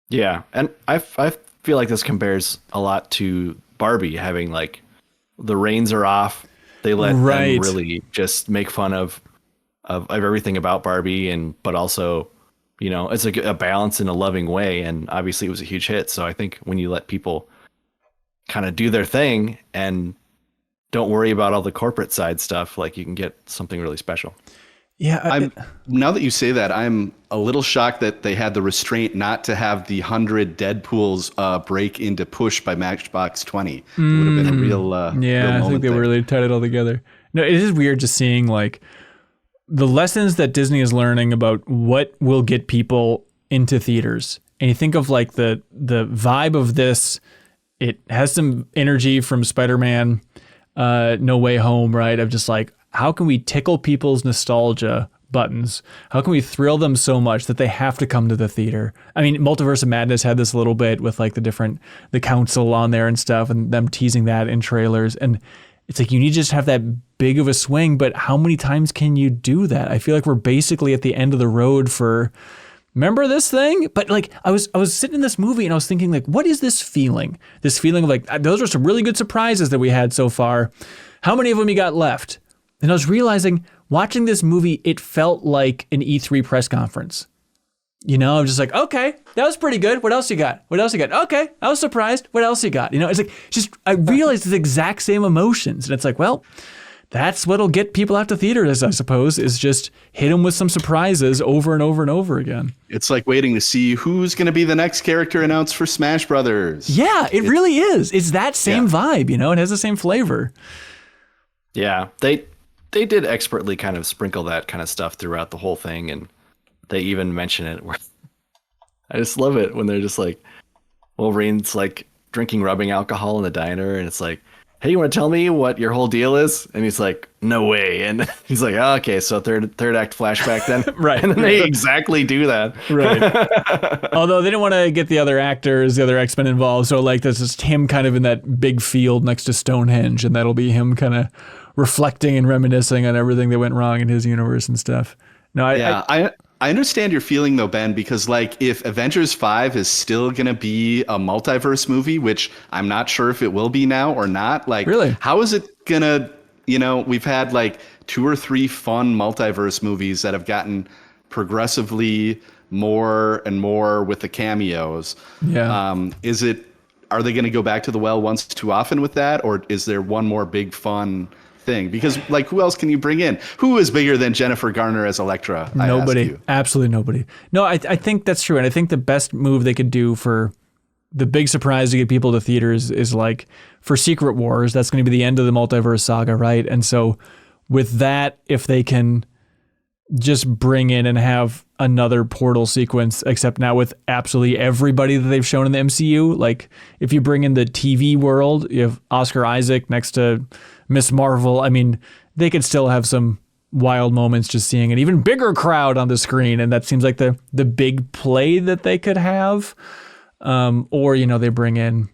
Speaker 2: Yeah, and I feel like this compares a lot to Barbie having like the reins are off. They let them really just make fun of everything about Barbie, but also, it's like a balance in a loving way. And obviously it was a huge hit. So I think when you let people kind of do their thing and don't worry about all the corporate side stuff, like you can get something really special.
Speaker 1: Yeah.
Speaker 3: Now that you say that, I'm a little shocked that they had the restraint not to have the 100 Deadpools break into Push by Matchbox 20. It would have been a real
Speaker 1: I think they really tied it all together. No, it is weird just seeing like the lessons that Disney is learning about what will get people into theaters. And you think of like the vibe of this, it has some energy from Spider-Man No Way Home, right? Of just like, how can we tickle people's nostalgia buttons? How can we thrill them so much that they have to come to the theater? I mean, Multiverse of Madness had this a little bit with like the council on there and stuff and them teasing that in trailers. And it's like, you need to just have that big of a swing, but how many times can you do that? I feel like we're basically at the end of the road for, remember this thing? But like, I was sitting in this movie and I was thinking like, what is this feeling? This feeling of like, those are some really good surprises that we had so far. How many of them you got left? And I was realizing, watching this movie, it felt like an E3 press conference. I'm just like, okay, that was pretty good. What else you got? What else you got? Okay, I was surprised. What else you got? It's like, I realized the exact same emotions. And it's like, well, that's what'll get people out to theaters, I suppose, is just hit them with some surprises over and over and over again.
Speaker 3: It's like waiting to see who's going to be the next character announced for Smash Brothers.
Speaker 1: Yeah, it really is. It's that same vibe, it has the same flavor.
Speaker 2: Yeah, they did expertly kind of sprinkle that kind of stuff throughout the whole thing, and they even mention it where I just love it when they're just like, Wolverine's like drinking rubbing alcohol in the diner, and it's like, hey, you want to tell me what your whole deal is? And he's like, no way. And he's like, oh, okay, so third act flashback then.
Speaker 1: Right.
Speaker 2: And then they exactly do that.
Speaker 1: Right. Although they didn't want to get the other actors, the other X-Men involved. So like that's just him kind of in that big field next to Stonehenge, and that'll be him kind of reflecting and reminiscing on everything that went wrong in his universe and stuff. No,
Speaker 3: I understand your feeling though, Ben, because like if Avengers 5 is still going to be a multiverse movie, which I'm not sure if it will be now or not, like
Speaker 1: really,
Speaker 3: how is it going to, we've had like 2 or 3 fun multiverse movies that have gotten progressively more and more with the cameos.
Speaker 1: Yeah.
Speaker 3: Are they going to go back to the well once too often with that? Or is there one more big fun thing, because like who else can you bring in? Who is bigger than Jennifer Garner as Elektra?
Speaker 1: Nobody. Absolutely nobody. No, I think that's true. And I think the best move they could do for the big surprise to get people to theaters is like for Secret Wars, that's going to be the end of the multiverse saga, right? And so with that, if they can just bring in and have another portal sequence, except now with absolutely everybody that they've shown in the MCU. Like if you bring in the TV world, you have Oscar Isaac next to Miss Marvel. I mean, they could still have some wild moments just seeing an even bigger crowd on the screen. And that seems like the big play that they could have. Or, they bring in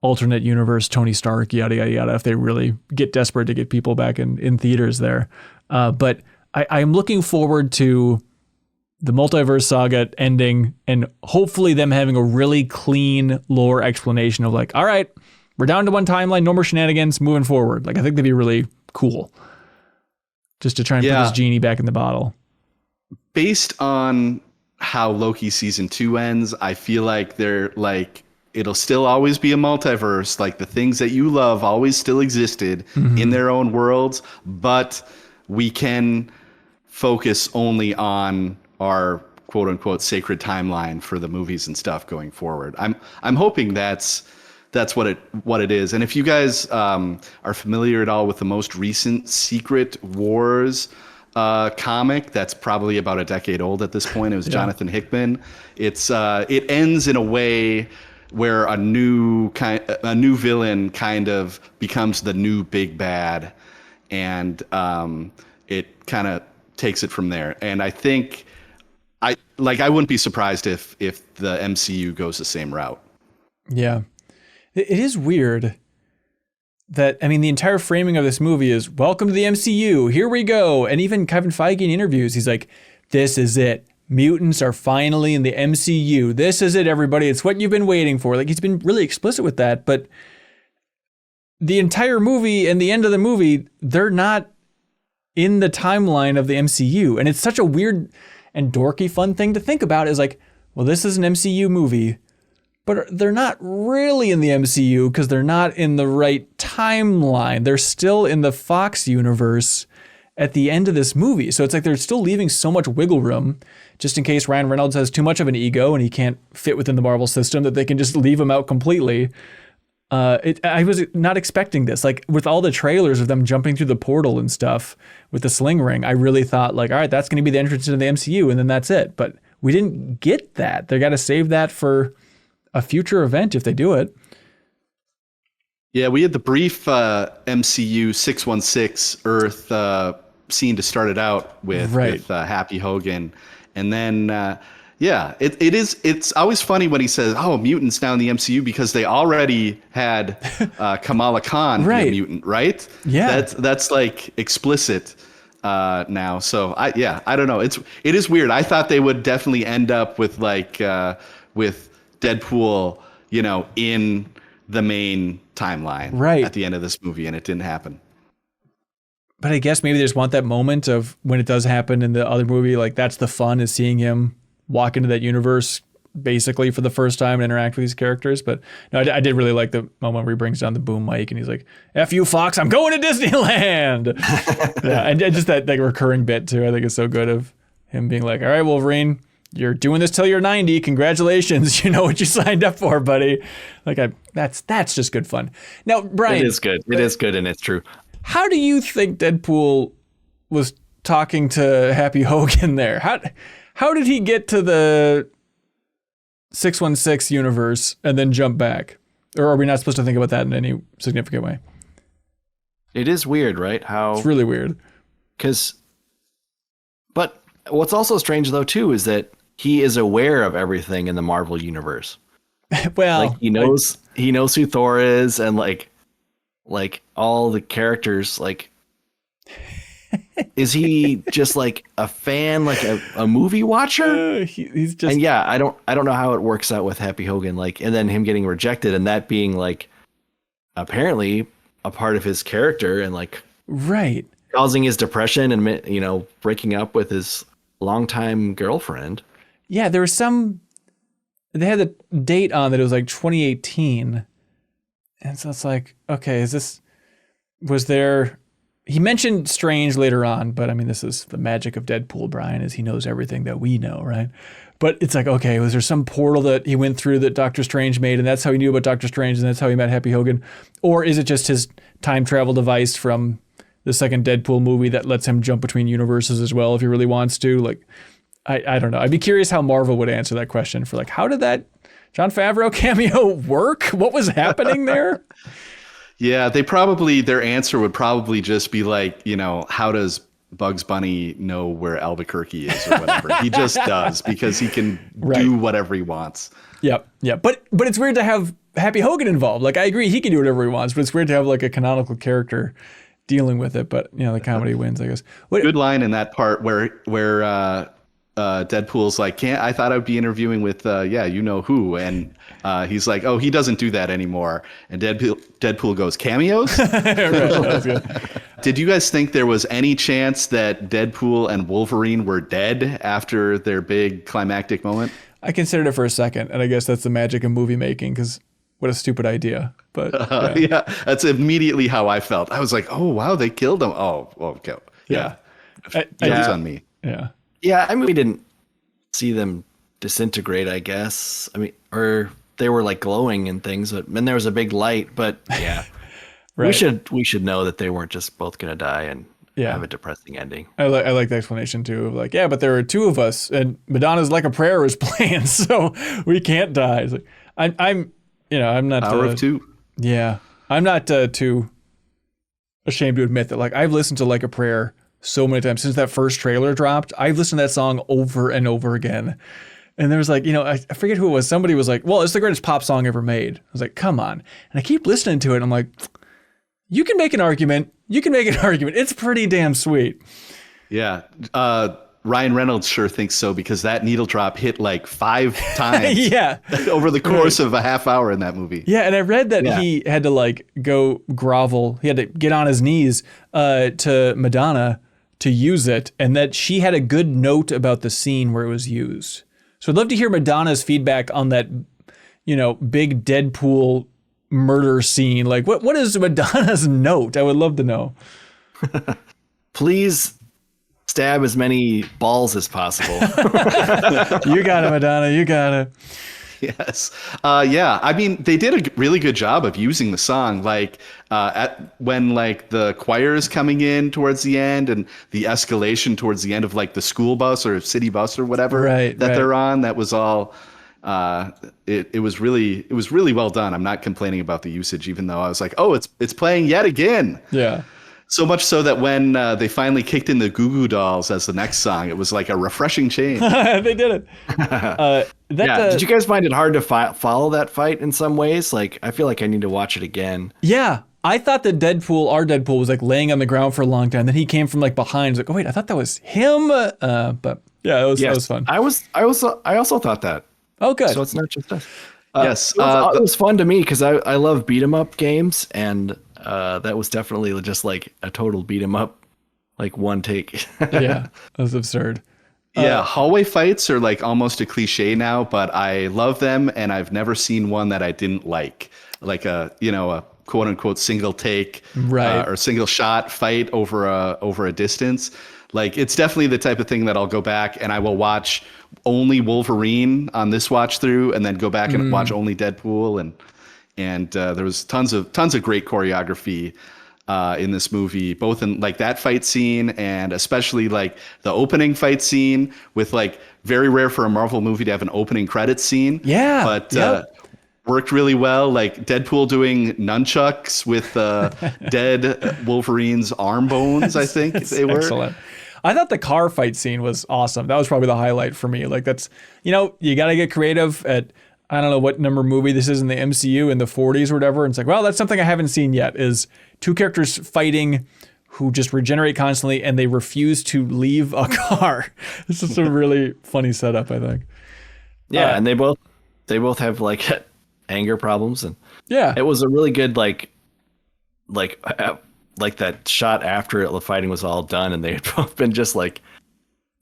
Speaker 1: alternate universe Tony Stark, yada, yada, yada, if they really get desperate to get people back in theaters there. But I'm looking forward to the multiverse saga ending and hopefully them having a really clean lore explanation of like, all right, we're down to one timeline, no more shenanigans, moving forward. Like, I think that'd be really cool just to try and put this genie back in the bottle.
Speaker 3: Based on how Loki season 2 ends, I feel like it'll still always be a multiverse. Like the things that you love always still existed in their own worlds, but we can focus only on our quote unquote sacred timeline for the movies and stuff going forward. I'm hoping that's what it is. And if you guys are familiar at all with the most recent Secret Wars comic, that's probably about a decade old at this point. It was Jonathan Hickman. It ends in a way where a new villain kind of becomes the new big bad, and it kind of takes it from there. And I think I wouldn't be surprised if the MCU goes the same route.
Speaker 1: Yeah. It is weird that, the entire framing of this movie is welcome to the MCU. Here we go. And even Kevin Feige in interviews, he's like, this is it. Mutants are finally in the MCU. This is it, everybody. It's what you've been waiting for. Like, he's been really explicit with that, but the entire movie and the end of the movie, they're not in the timeline of the MCU. And it's such a weird and dorky fun thing to think about, is like, well, this is an MCU movie, but they're not really in the MCU because they're not in the right timeline. They're still in the Fox universe at the end of this movie. So it's like they're still leaving so much wiggle room just in case Ryan Reynolds has too much of an ego and he can't fit within the Marvel system, that they can just leave him out completely. I was not expecting this. Like with all the trailers of them jumping through the portal and stuff with the sling ring, I really thought like, all right, that's going to be the entrance into the MCU and then that's it. But we didn't get that. They got to save that for a future event if they do it.
Speaker 3: Yeah, we had the brief MCU 616 Earth scene to start it out with Happy Hogan. And then it's always funny when he says, "Oh, mutants now in the MCU," because they already had Kamala Khan be a mutant, right?
Speaker 1: Yeah,
Speaker 3: that's like explicit now. So I don't know. It is weird. I thought they would definitely end up with with Deadpool, in the main timeline at the end of this movie, and it didn't happen.
Speaker 1: But I guess maybe they just want that moment of when it does happen in the other movie. Like that's the fun, is seeing him walk into that universe basically for the first time and interact with these characters. But no, I did really like the moment where he brings down the boom mic and he's like, "F you, Fox, I'm going to Disneyland." And just that recurring bit too, I think is so good, of him being like, "All right, Wolverine, you're doing this till you're 90. Congratulations. You know what you signed up for, buddy." Like that's just good fun. Now, Brian,
Speaker 2: it is good. It is good, and it's true.
Speaker 1: How do you think Deadpool was talking to Happy Hogan there? How did he get to the 616 universe and then jump back? Or are we not supposed to think about that in any significant way?
Speaker 2: It is weird, right?
Speaker 1: It's really weird.
Speaker 2: But what's also strange though too is that he is aware of everything in the Marvel universe.
Speaker 1: Well,
Speaker 2: he knows who Thor is, and like all the characters. Like, is he just like a fan, like a movie watcher?
Speaker 1: He's just,
Speaker 2: and I don't know how it works out with Happy Hogan. Like, and then him getting rejected, and that being like apparently a part of his character, and like causing his depression, and breaking up with his longtime girlfriend.
Speaker 1: Yeah, there was they had a date on that it was like 2018. And so it's like, okay, was there he mentioned Strange later on, but I mean, this is the magic of Deadpool, Brian, is he knows everything that we know, right? But it's like, okay, was there some portal that he went through that Doctor Strange made, and that's how he knew about Doctor Strange, and that's how he met Happy Hogan? Or is it just his time travel device from the second Deadpool movie that lets him jump between universes as well if he really wants to? Like, I don't know. I'd be curious how Marvel would answer that question for like, how did that Jon Favreau cameo work? What was happening there?
Speaker 3: Yeah, their answer would probably just be like, how does Bugs Bunny know where Albuquerque is or whatever? He just does because he can do whatever he wants.
Speaker 1: Yep. But it's weird to have Happy Hogan involved. Like, I agree, he can do whatever he wants, but it's weird to have like a canonical character dealing with it. But the comedy wins, I guess.
Speaker 3: Good line in that part where Deadpool's like, I thought I'd be interviewing with you know who, and he's like, oh, he doesn't do that anymore. And Deadpool goes, cameos?
Speaker 1: That's good.
Speaker 3: Did you guys think there was any chance that Deadpool and Wolverine were dead after their big climactic moment?
Speaker 1: I considered it for a second, and I guess that's the magic of movie making, because what a stupid idea. But
Speaker 3: yeah, that's immediately how I felt. I was like, oh, wow, they killed him. Oh, okay. Yeah. It's on me.
Speaker 1: Yeah.
Speaker 2: Yeah, I mean, we didn't see them disintegrate, I guess. I mean, or they were like glowing and things, and there was a big light, but yeah. Right. We should know that they weren't just both going to die and have a depressing ending.
Speaker 1: I like the explanation too of like, but there are two of us, and Madonna's Like a Prayer is playing, so we can't die. It's like, I'm not
Speaker 3: Power of Two.
Speaker 1: Yeah, I'm not too ashamed to admit that like I've listened to Like a Prayer so many times since that first trailer dropped. I've listened to that song over and over again. And there was like, I forget who it was. Somebody was like, well, it's the greatest pop song ever made. I was like, come on. And I keep listening to it. And I'm like, you can make an argument. It's pretty damn sweet.
Speaker 3: Yeah. Ryan Reynolds sure thinks so because that needle drop hit like 5 times over the course of a half hour in that movie.
Speaker 1: Yeah. And I read that he had to like go grovel. He had to get on his knees to Madonna to use it. And that she had a good note about the scene where it was used. So I'd love to hear Madonna's feedback on that, big Deadpool murder scene. Like, what is Madonna's note? I would love to know.
Speaker 2: Please stab as many balls as possible.
Speaker 1: You got it, Madonna. You got it.
Speaker 3: Yes. I mean, they did a really good job of using the song. Like when like the choir is coming in towards the end and the escalation towards the end of like the school bus or city bus or whatever they're on, that was all. It was really well done. I'm not complaining about the usage, even though I was like, oh, it's playing yet again.
Speaker 1: Yeah.
Speaker 3: So much so that when they finally kicked in the Goo Goo Dolls as the next song, it was like a refreshing change.
Speaker 1: They did it.
Speaker 2: Did you guys find it hard to follow that fight in some ways? Like, I feel like I need to watch it again.
Speaker 1: Yeah. I thought that our Deadpool was like laying on the ground for a long time. Then he came from like behind. Like, oh wait, I thought that was him. But yeah, that was fun.
Speaker 2: I also thought that.
Speaker 1: Oh, good.
Speaker 2: So it's not just us.
Speaker 3: Yes.
Speaker 2: It was fun to me because I love beat 'em up games, and that was definitely just like a total beat 'em up, like one take.
Speaker 1: Yeah, that was absurd.
Speaker 3: Hallway fights are like almost a cliche now, but I love them, and I've never seen one that I didn't like a quote unquote single take or single shot fight over a distance. Like, it's definitely the type of thing that I'll go back and I will watch only Wolverine on this watch through, and then go back and watch only Deadpool, and there was tons of great choreography in this movie, both in like that fight scene and especially like the opening fight scene with like very rare for a Marvel movie to have an opening credits scene.
Speaker 1: Yeah,
Speaker 3: but worked really well. Like Deadpool doing nunchucks with dead Wolverine's arm bones. I think they were
Speaker 1: excellent. I thought the car fight scene was awesome. That was probably the highlight for me. Like, that's, you got to get creative at, I don't know what number movie this is in the MCU in the 40s or whatever. And it's like, well, that's something I haven't seen yet, is two characters fighting who just regenerate constantly and they refuse to leave a car. This is a really funny setup, I think.
Speaker 2: Yeah, and they both have like anger problems, and it was a really good like that shot after the fighting was all done and they had both been just like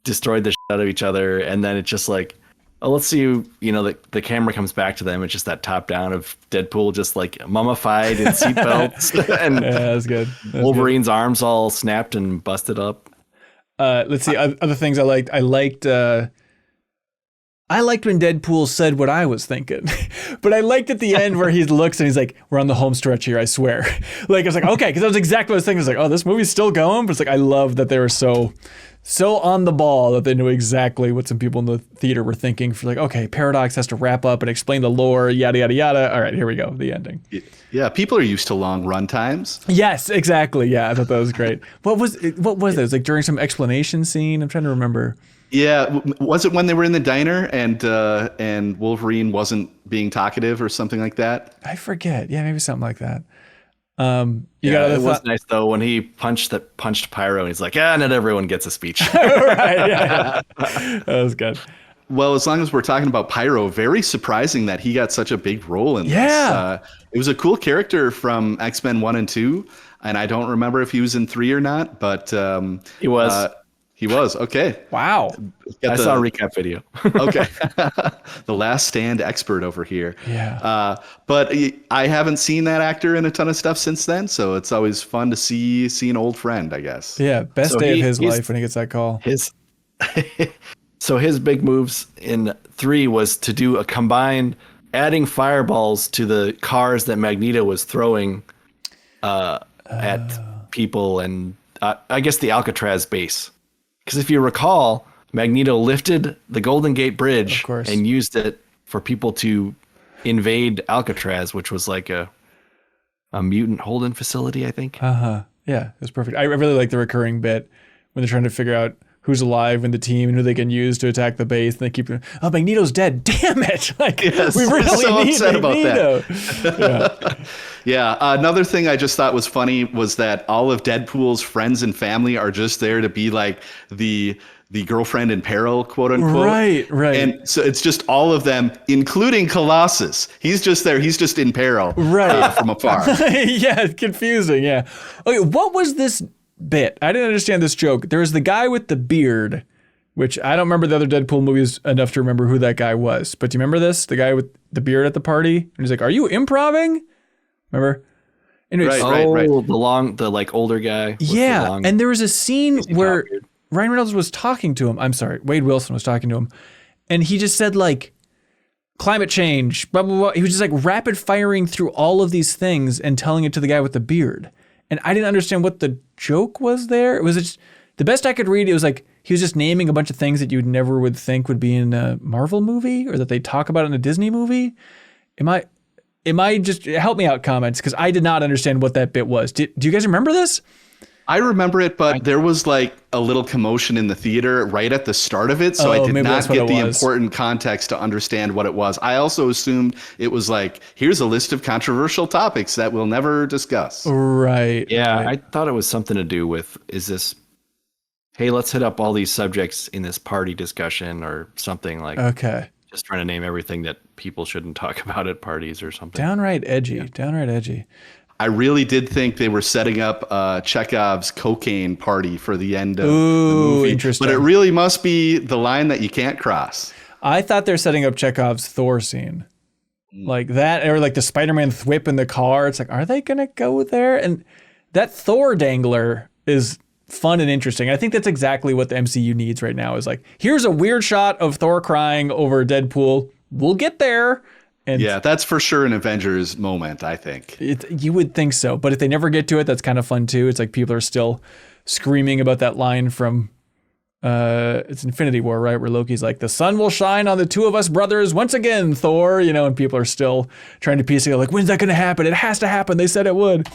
Speaker 2: destroyed the shit out of each other, and then it just like oh, let's see, the camera comes back to them. It's just that top down of Deadpool, just like mummified in seatbelts, and
Speaker 1: that's good.
Speaker 2: Wolverine's arms all snapped and busted up.
Speaker 1: Let's see other things I liked. I liked when Deadpool said what I was thinking, but I liked at the end where he looks and he's like, "We're on the home stretch here, I swear." Like, I was like, okay, because that was exactly what I was thinking. I was like, oh, this movie's still going, but it's like, I love that they were so on the ball that they knew exactly what some people in the theater were thinking. For like, okay, Paradox has to wrap up and explain the lore, yada yada yada. All right, here we go, the ending.
Speaker 3: Yeah, people are used to long run times.
Speaker 1: Yes, exactly. Yeah, I thought that was great. What was that? It was like during some explanation scene. I'm trying to remember.
Speaker 3: Yeah, was it when they were in the diner and Wolverine wasn't being talkative or something like that?
Speaker 1: I forget. Yeah, maybe something like that.
Speaker 2: It was nice though when he punched Pyro and he's like, not everyone gets a speech.
Speaker 1: Right, yeah. That was good.
Speaker 3: Well, as long as we're talking about Pyro, very surprising that he got such a big role in this. It was a cool character from X-Men 1 and 2, and I don't remember if he was in 3 or not, but
Speaker 2: he was.
Speaker 3: He was. Okay.
Speaker 1: Wow.
Speaker 2: I saw a recap video.
Speaker 3: Okay. The Last Stand expert over here.
Speaker 1: Yeah.
Speaker 3: But I haven't seen that actor in a ton of stuff since then, so it's always fun to see an old friend, I guess.
Speaker 1: Yeah. Best day of his life when he gets that call.
Speaker 2: So his big moves in 3 was to do a combined adding fireballs to the cars that Magneto was throwing at people and I guess the Alcatraz base. Because if you recall, Magneto lifted the Golden Gate Bridge and used it for people to invade Alcatraz, which was like a mutant holding facility, I think.
Speaker 1: Yeah, it was perfect. I really like the recurring bit when they're trying to figure out who's alive in the team and who they can use to attack the base. And they keep, oh, Magneto's dead. Damn it. Like, yes, we really
Speaker 3: so
Speaker 1: need
Speaker 3: upset
Speaker 1: Magneto.
Speaker 3: About that. Yeah. Another thing I just thought was funny was that all of Deadpool's friends and family are just there to be like the girlfriend in peril, quote unquote.
Speaker 1: Right.
Speaker 3: And so it's just all of them, including Colossus. He's just there. He's just in peril from afar.
Speaker 1: Yeah, it's confusing. Yeah. Okay, what was this bit? I didn't understand this joke. There was the guy with the beard, which I don't remember the other Deadpool movies enough to remember who that guy was. But do you remember this? The guy with the beard at the party? And he's like, "Are you improving?" Remember? Anyways,
Speaker 3: right.
Speaker 2: The like older guy.
Speaker 1: Yeah, and there was a scene where Ryan Reynolds was talking to him. I'm sorry, Wade Wilson was talking to him, and he just said like, climate change, blah, blah, blah. He was just like rapid firing through all of these things and telling it to the guy with the beard. And I didn't understand what the joke was there. It was just, the best I could read, it was like he was just naming a bunch of things that you never would think would be in a Marvel movie or that they talk about in a Disney movie. Am I just, help me out, comments, because I did not understand what that bit was. Do you guys remember this?
Speaker 3: I remember it, but there was like a little commotion in the theater right at the start of it, so I did not get the important context to understand what it was. I also assumed it was like, here's a list of controversial topics that we'll never discuss.
Speaker 1: Right.
Speaker 2: Yeah,
Speaker 1: right.
Speaker 2: I thought it was something to do with, hey, let's hit up all these subjects in this party discussion or something like.
Speaker 1: Okay.
Speaker 2: Just trying to name everything that people shouldn't talk about at parties or something.
Speaker 1: Downright edgy.
Speaker 3: I really did think they were setting up Chekhov's cocaine party for the end of the
Speaker 1: Ooh,
Speaker 3: movie.
Speaker 1: interesting.
Speaker 3: But it really must be the line that you can't cross.
Speaker 1: I thought they're setting up Chekhov's Thor scene. Like that, or like the Spider-Man thwip in the car. It's like, are they going to go there? And that Thor dangler is fun and interesting. I think that's exactly what the MCU needs right now is like, here's a weird shot of Thor crying over Deadpool. We'll get there. And
Speaker 3: yeah, that's for sure an Avengers moment, I think.
Speaker 1: You would think so. But if they never get to it, that's kind of fun too. It's like people are still screaming about that line from it's Infinity War, right? Where Loki's like, the sun will shine on the two of us brothers once again, Thor, and people are still trying to piece it like, when's that going to happen? It has to happen. They said it would.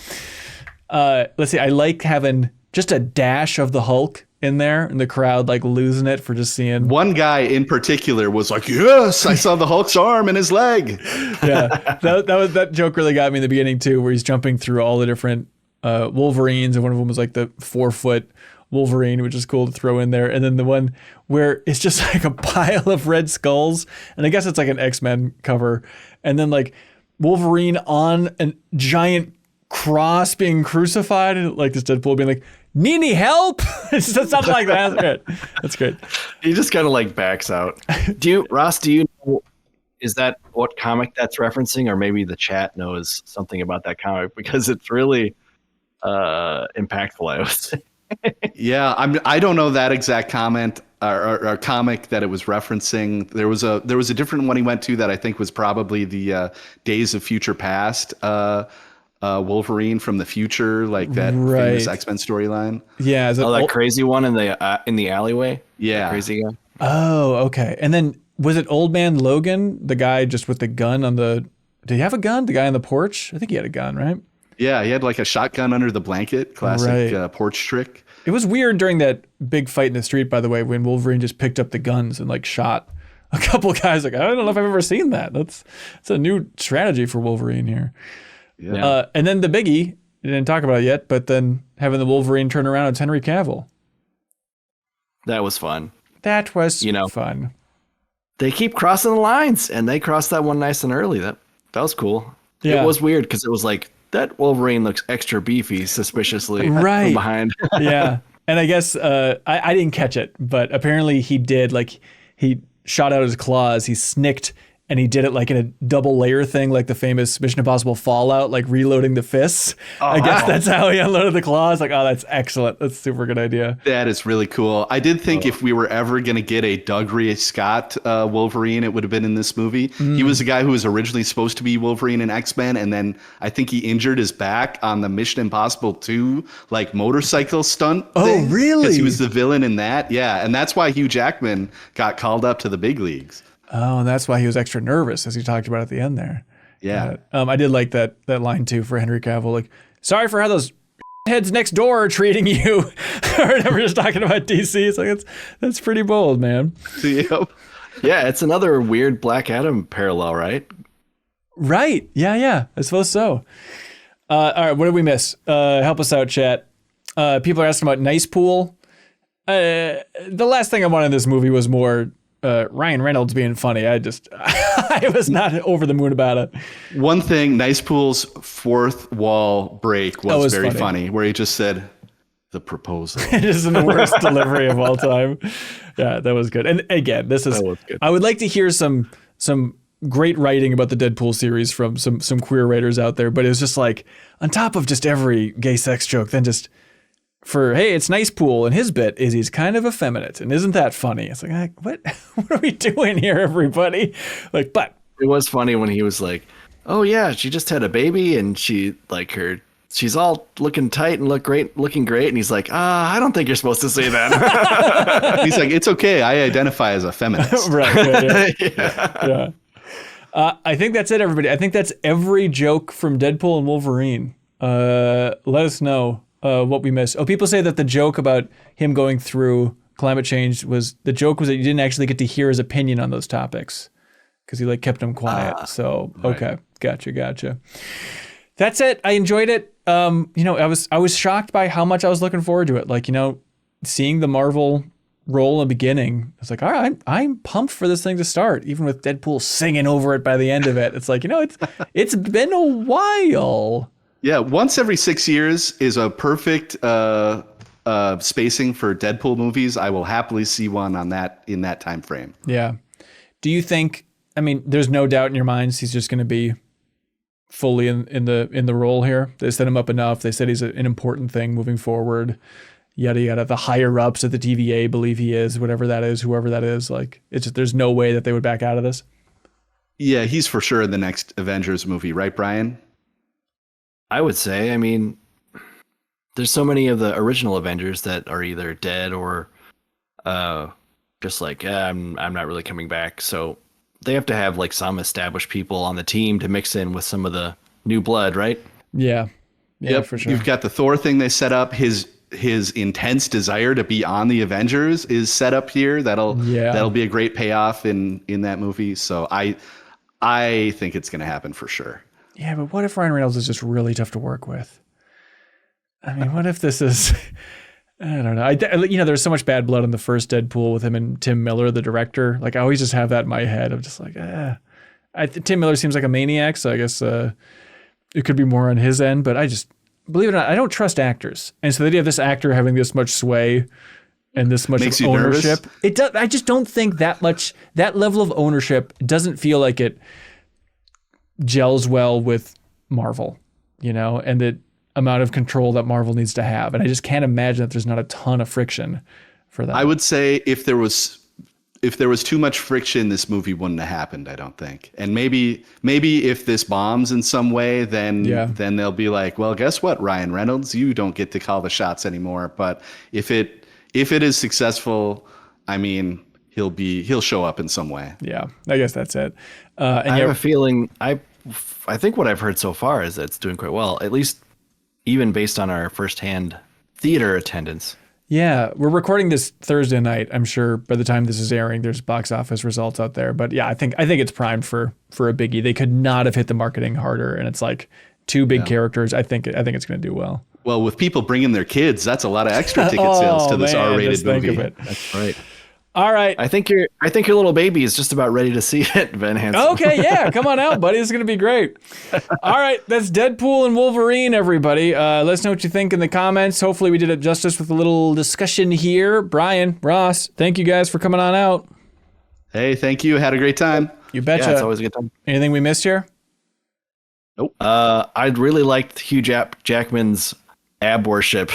Speaker 1: Let's see. I like having just a dash of the Hulk in there and the crowd like losing it for just seeing.
Speaker 3: One guy in particular was like, yes, I saw the Hulk's arm and his leg.
Speaker 1: Yeah, that joke really got me in the beginning too, where he's jumping through all the different Wolverines, and one of them was like the 4-foot Wolverine, which is cool to throw in there. And then the one where it's just like a pile of red skulls, and I guess it's like an X-Men cover, and then like Wolverine on a giant cross being crucified, and like this Deadpool being like, need any help? It's just something like that. That's great. That's great.
Speaker 2: He just kind of like backs out. Ross, do you know, is that what comic that's referencing? Or maybe the chat knows something about that comic because it's really impactful, I would say.
Speaker 3: Yeah, I don't know that exact comment or comic that it was referencing. There was a different one he went to that I think was probably the Days of Future Past Wolverine from the future, like that famous X-Men storyline.
Speaker 1: Yeah, is it
Speaker 2: that crazy one in the alleyway.
Speaker 3: Yeah,
Speaker 2: that crazy guy.
Speaker 1: Oh, okay. And then was it Old Man Logan, the guy just with the gun on the? Did he have a gun? The guy on the porch? I think he had a gun, right?
Speaker 3: Yeah, he had like a shotgun under the blanket, classic porch trick.
Speaker 1: It was weird during that big fight in the street, by the way, when Wolverine just picked up the guns and like shot a couple guys. Like, I don't know if I've ever seen that. That's a new strategy for Wolverine here. Yeah. And then the biggie, you didn't talk about it yet, but then having the Wolverine turn around, it's Henry Cavill.
Speaker 2: That was fun.
Speaker 1: That was fun.
Speaker 2: They keep crossing the lines, and they crossed that one nice and early. That was cool. Yeah. It was weird because it was like, that Wolverine looks extra beefy, suspiciously from behind.
Speaker 1: Yeah. And I guess I didn't catch it, but apparently he did. Like, he shot out his claws, he snicked, and he did it like in a double layer thing, like the famous Mission Impossible Fallout, like reloading the fists. I guess that's how he unloaded the claws. Like, oh, that's excellent. That's a super good idea.
Speaker 3: That is really cool. I did think if we were ever going to get a Dougray Scott Wolverine, it would have been in this movie. He was a guy who was originally supposed to be Wolverine in X-Men, and then I think he injured his back on the Mission Impossible 2 like motorcycle stunt thing.
Speaker 1: Oh, really?
Speaker 3: Because he was the villain in that. Yeah, and that's why Hugh Jackman got called up to the big leagues.
Speaker 1: Oh, and that's why he was extra nervous, as you talked about at the end there.
Speaker 3: Yeah.
Speaker 1: I did like that line, too, for Henry Cavill. Like, sorry for how those heads next door are treating you. Or we're just talking about DC. It's like, that's pretty bold, man.
Speaker 3: Yep.
Speaker 2: Yeah, it's another weird Black Adam parallel, right?
Speaker 1: Right. Yeah. I suppose so. All right, what did we miss? Help us out, chat. People are asking about Nice Pool. The last thing I wanted in this movie was more Ryan Reynolds being funny. I was not over the moon about it.
Speaker 3: One thing, Nice Pool's fourth wall break was very funny, where he just said, the proposal.
Speaker 1: It is the worst delivery of all time. Yeah, that was good. And again, I would like to hear some great writing about the Deadpool series from some queer writers out there, but it was just like, on top of just every gay sex joke, then just hey, it's Nice Pool, and his bit is he's kind of effeminate, and isn't that funny? It's like, what are we doing here, everybody? Like, but
Speaker 2: it was funny when he was like, oh yeah, she just had a baby, and she's all looking tight and looking great, and he's like, I don't think you're supposed to say that.
Speaker 3: He's like, it's okay, I identify as a feminist.
Speaker 1: Right. Yeah. I think that's it, everybody. I think that's every joke from Deadpool and Wolverine. Let us know what we missed. Oh, people say that the joke about him going through climate change was that you didn't actually get to hear his opinion on those topics because he like kept him quiet. Okay, gotcha. That's it. I enjoyed it. I was shocked by how much I was looking forward to it. Like, seeing the Marvel role in the beginning, I was like, all right, I'm pumped for this thing to start, even with Deadpool singing over it by the end of it. It's like, it's been a while.
Speaker 3: Yeah, once every 6 years is a perfect spacing for Deadpool movies. I will happily see one in that time frame.
Speaker 1: Yeah. Do you think? I mean, there's no doubt in your minds he's just going to be fully in the role here. They set him up enough. They said he's an important thing moving forward. Yada yada. The higher ups at the TVA believe he is, whatever that is, whoever that is. Like, it's just, there's no way that they would back out of this.
Speaker 3: Yeah, he's for sure in the next Avengers movie, right, Brian?
Speaker 2: I would say, I mean, there's so many of the original Avengers that are either dead or just like, I'm not really coming back. So they have to have like some established people on the team to mix in with some of the new blood, right?
Speaker 1: Yeah.
Speaker 3: Yep,
Speaker 1: for sure.
Speaker 3: You've got the Thor thing they set up. His intense desire to be on the Avengers is set up here. That'll be a great payoff in that movie. So I think it's going to happen for sure.
Speaker 1: Yeah, but what if Ryan Reynolds is just really tough to work with? I mean, what if this is... I don't know. There's so much bad blood in the first Deadpool with him and Tim Miller, the director. Like, I always just have that in my head. I'm just like, Tim Miller seems like a maniac, so I guess it could be more on his end. But believe it or not, I don't trust actors. And so the idea of this actor having this much sway and this much
Speaker 3: Makes you
Speaker 1: ownership,
Speaker 3: nervous?
Speaker 1: it does. I just don't think that level of ownership doesn't feel like it gels well with Marvel, and the amount of control that Marvel needs to have. And I just can't imagine that there's not a ton of friction for that.
Speaker 3: I would say if there was too much friction, this movie wouldn't have happened, I don't think. And maybe if this bombs in some way, then they'll be like, well, guess what, Ryan Reynolds, you don't get to call the shots anymore. But if it is successful, I mean, he'll show up in some way.
Speaker 1: Yeah, I guess that's it.
Speaker 2: I have a feeling, I think what I've heard so far is that it's doing quite well, at least even based on our firsthand theater attendance.
Speaker 1: Yeah, we're recording this Thursday night. I'm sure by the time this is airing, there's box office results out there. But yeah, I think it's primed for a biggie. They could not have hit the marketing harder, and it's like two big characters. I think it's going to do well.
Speaker 3: Well, with people bringing their kids, that's a lot of extra ticket sales to this R-rated movie.
Speaker 1: Think of it.
Speaker 2: That's right.
Speaker 1: All right.
Speaker 2: I think your little baby is just about ready to see it, Van Hansen.
Speaker 1: Okay, yeah, come on out, buddy. It's going to be great. All right, that's Deadpool and Wolverine, everybody. Let us know what you think in the comments. Hopefully we did it justice with a little discussion here. Brian, Ross, thank you guys for coming on out.
Speaker 3: Hey, thank you. Had a great time.
Speaker 1: You betcha.
Speaker 2: Yeah, it's always a good time.
Speaker 1: Anything we missed here?
Speaker 3: Nope.
Speaker 2: I'd really liked Hugh Jackman's ab worship.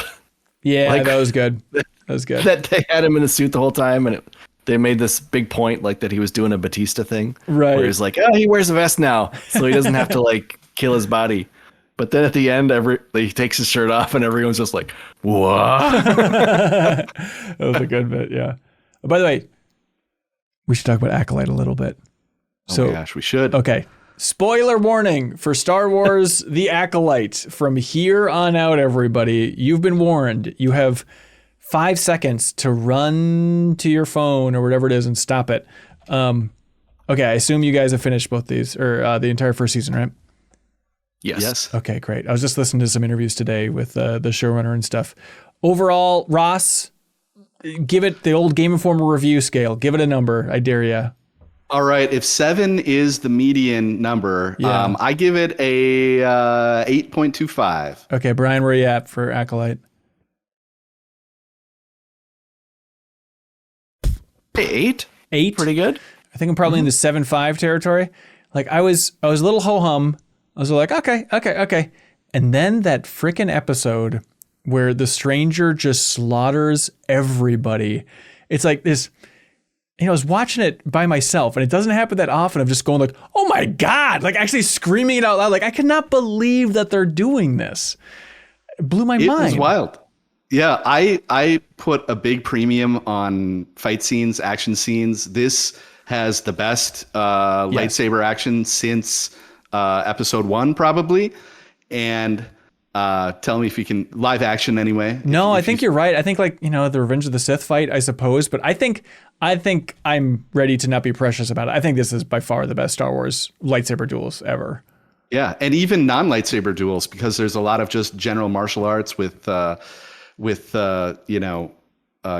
Speaker 1: Yeah, that was good. That was good.
Speaker 2: That they had him in a suit the whole time, and they made this big point like that he was doing a Batista thing,
Speaker 1: right? Where
Speaker 2: he's like, oh, he wears a vest now, so he doesn't have to like kill his body. But then at the end, he takes his shirt off, and everyone's just like, what?
Speaker 1: That was a good bit, yeah. Oh, by the way, we should talk about Acolyte a little bit.
Speaker 3: Oh my gosh, we should.
Speaker 1: Okay. Spoiler warning for Star Wars The Acolyte. From here on out, everybody, you've been warned. You have 5 seconds to run to your phone or whatever it is and stop it. Okay, I assume you guys have finished both these, or the entire first season, right?
Speaker 2: Yes.
Speaker 1: Okay, great. I was just listening to some interviews today with the showrunner and stuff. Overall, Ross, give it the old Game Informer review scale. Give it a number. I dare you.
Speaker 3: All right. If 7 is the median number, I give it a 8.25.
Speaker 1: Okay, Brian, where are you at for Acolyte?
Speaker 2: 8?
Speaker 1: 8?
Speaker 2: Pretty good.
Speaker 1: I think I'm probably in the 7.5 territory. Like I was a little ho-hum. I was like, okay. And then that frickin' episode where the stranger just slaughters everybody. It's like this, I was watching it by myself, and it doesn't happen that often of just going like, oh my God, like actually screaming it out loud. Like I cannot believe that they're doing this. It blew my mind.
Speaker 3: It was wild. Yeah, I put a big premium on fight scenes, action scenes. This has the best lightsaber action since episode 1, probably. And tell me if you can live action anyway.
Speaker 1: No, I think you're right. I think like, the Revenge of the Sith fight, I suppose. But I think I'm ready to not be precious about it. I think this is by far the best Star Wars lightsaber duels ever.
Speaker 3: Yeah, and even non-lightsaber duels, because there's a lot of just general martial arts with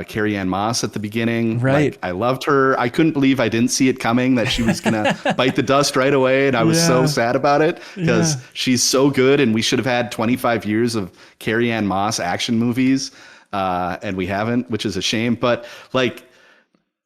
Speaker 3: Carrie Ann Moss at the beginning.
Speaker 1: Right.
Speaker 3: Like, I loved her. I couldn't believe I didn't see it coming that she was going to bite the dust right away. And I was so sad about it because she's so good. And we should have had 25 years of Carrie Ann Moss action movies. And we haven't, which is a shame. But like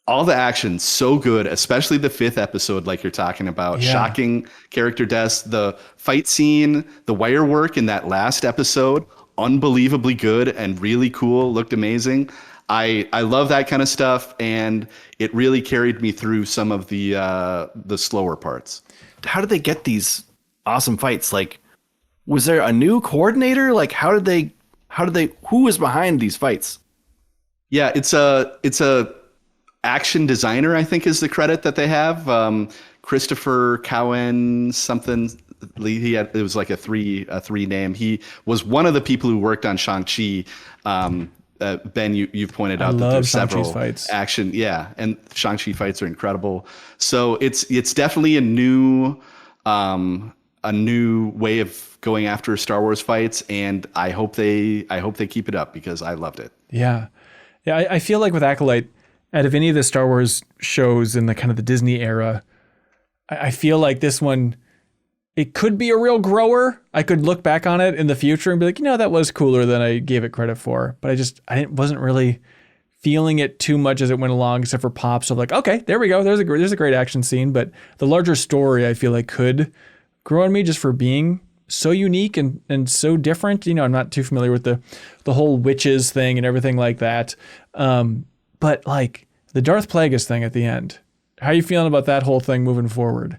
Speaker 3: all the action, so good, especially the 5th episode, like you're talking about. Shocking character deaths. The fight scene, the wire work in that last episode, unbelievably good and really cool, looked amazing. I love that kind of stuff, and it really carried me through some of the slower parts.
Speaker 2: How did they get these awesome fights? Like, was there a new coordinator? Like, who was behind these fights?
Speaker 3: Yeah, it's a action designer, I think is the credit that they have. Christopher Cowan something. It was like a three name. He was one of the people who worked on Shang-Chi. Ben, you've poined out that there's several
Speaker 1: fights.
Speaker 3: Action, and Shang-Chi fights are incredible. So it's definitely a new way of going after Star Wars fights, and I hope they keep it up because I loved it.
Speaker 1: Yeah. I feel like with Acolyte, out of any of the Star Wars shows in the kind of the Disney era, I feel like this one it could be a real grower. I could look back on it in the future and be like, that was cooler than I gave it credit for. But wasn't really feeling it too much as it went along, except for pops of like, okay, there we go. There's a great action scene. But the larger story, I feel like, could grow on me just for being so unique and so different. I'm not too familiar with the whole witches thing and everything like that. But like the Darth Plagueis thing at the end, how are you feeling about that whole thing moving forward?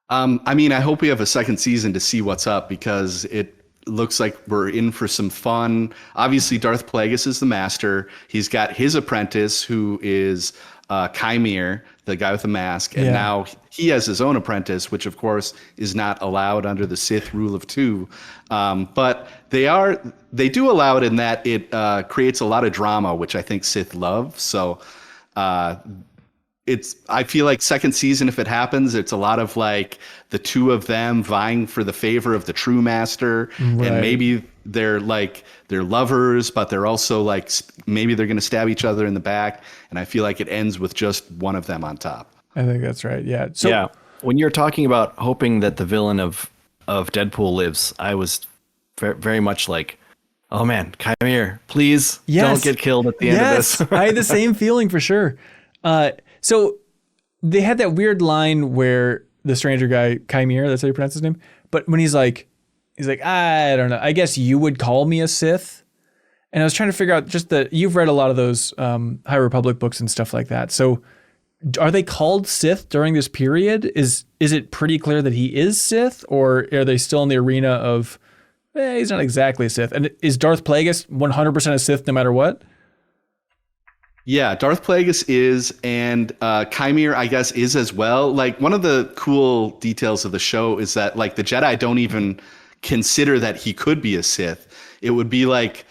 Speaker 3: I mean, I hope we have a second season to see what's up, because it looks like we're in for some fun. Obviously, Darth Plagueis is the master. He's got his apprentice, who is Chimere, the guy with the mask, and now he has his own apprentice, which of course is not allowed under the Sith rule of two. But they do allow it in that it creates a lot of drama, which I think Sith love. So I feel like second season, if it happens, it's a lot of like the two of them vying for the favor of the true master. Right. And maybe they're lovers, but they're also like, maybe they're going to stab each other in the back. And I feel like it ends with just one of them on top.
Speaker 1: I think that's right. Yeah. So
Speaker 2: yeah, when you're talking about hoping that the villain of Deadpool lives, I was very much like, oh man, Chimere, please don't get killed at the end of this.
Speaker 1: I had the same feeling for sure. So they had that weird line where the stranger guy, Chimere, that's how you pronounce his name. But when he's like, I don't know, I guess you would call me a Sith. And I was trying to figure out you've read a lot of those High Republic books and stuff like that. So are they called Sith during this period? Is it pretty clear that he is Sith, or are they still in the arena of, he's not exactly a Sith? And is Darth Plagueis 100% a Sith no matter what?
Speaker 3: Yeah, Darth Plagueis is, and Chimere, I guess, is as well. Like, one of the cool details of the show is that, like, the Jedi don't even consider that he could be a Sith. It would be like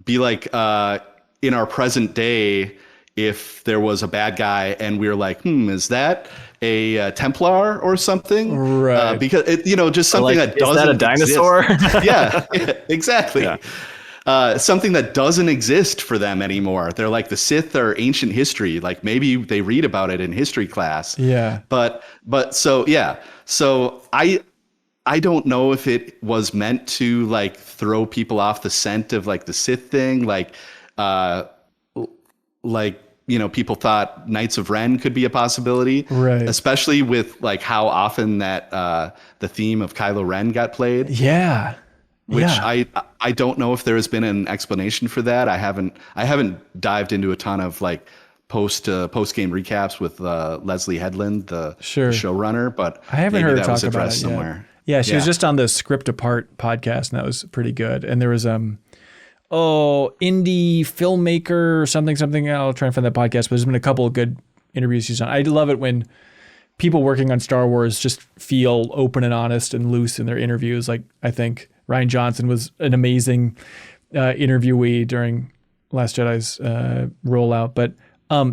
Speaker 3: in our present day, if there was a bad guy and we were like, is that a Templar or something?
Speaker 1: Right.
Speaker 3: Because just something that doesn't.
Speaker 2: Is that a dinosaur?
Speaker 3: Yeah, exactly. Yeah. Something that doesn't exist for them anymore. They're like, the Sith are ancient history. Like, maybe they read about it in history class.
Speaker 1: Yeah.
Speaker 3: But so, yeah. So I don't know if it was meant to like throw people off the scent of like the Sith thing. People thought Knights of Ren could be a possibility. Right. Especially with like how often that the theme of Kylo Ren got played.
Speaker 1: Yeah.
Speaker 3: Which I don't know if there has been an explanation for that. I haven't dived into a ton of like post game recaps with Leslie Headland, the showrunner, but
Speaker 1: I haven't heard her talk about it
Speaker 3: somewhere.
Speaker 1: Yeah, she was just on the Script Apart podcast, and that was pretty good. And there was indie filmmaker or something. I'll try and find that podcast, but there's been a couple of good interviews she's on. I love it when people working on Star Wars just feel open and honest and loose in their interviews. Like, I think Rian Johnson was an amazing interviewee during Last Jedi's rollout. But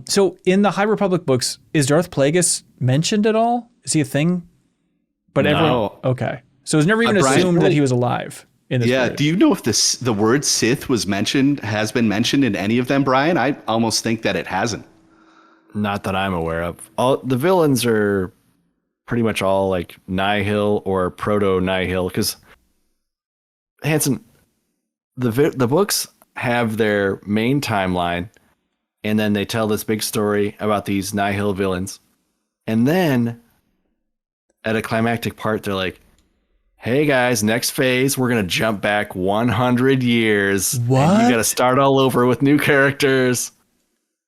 Speaker 1: so in the High Republic books, is Darth Plagueis mentioned at all? Is he a thing? But
Speaker 3: no.
Speaker 1: Okay. So it was never even assumed that he was alive in this period.
Speaker 3: Do you know if the word Sith has been mentioned in any of them, Brian? I almost think that it hasn't.
Speaker 2: Not that I'm aware of. All the villains are pretty much all like Nihil or Proto Nihil, because Hanson, the books have their main timeline, and then they tell this big story about these Nihil villains, and then at a climactic part, they're like, hey guys, next phase, we're going to jump back 100 years.
Speaker 1: What?
Speaker 2: And you got to start all over with new characters.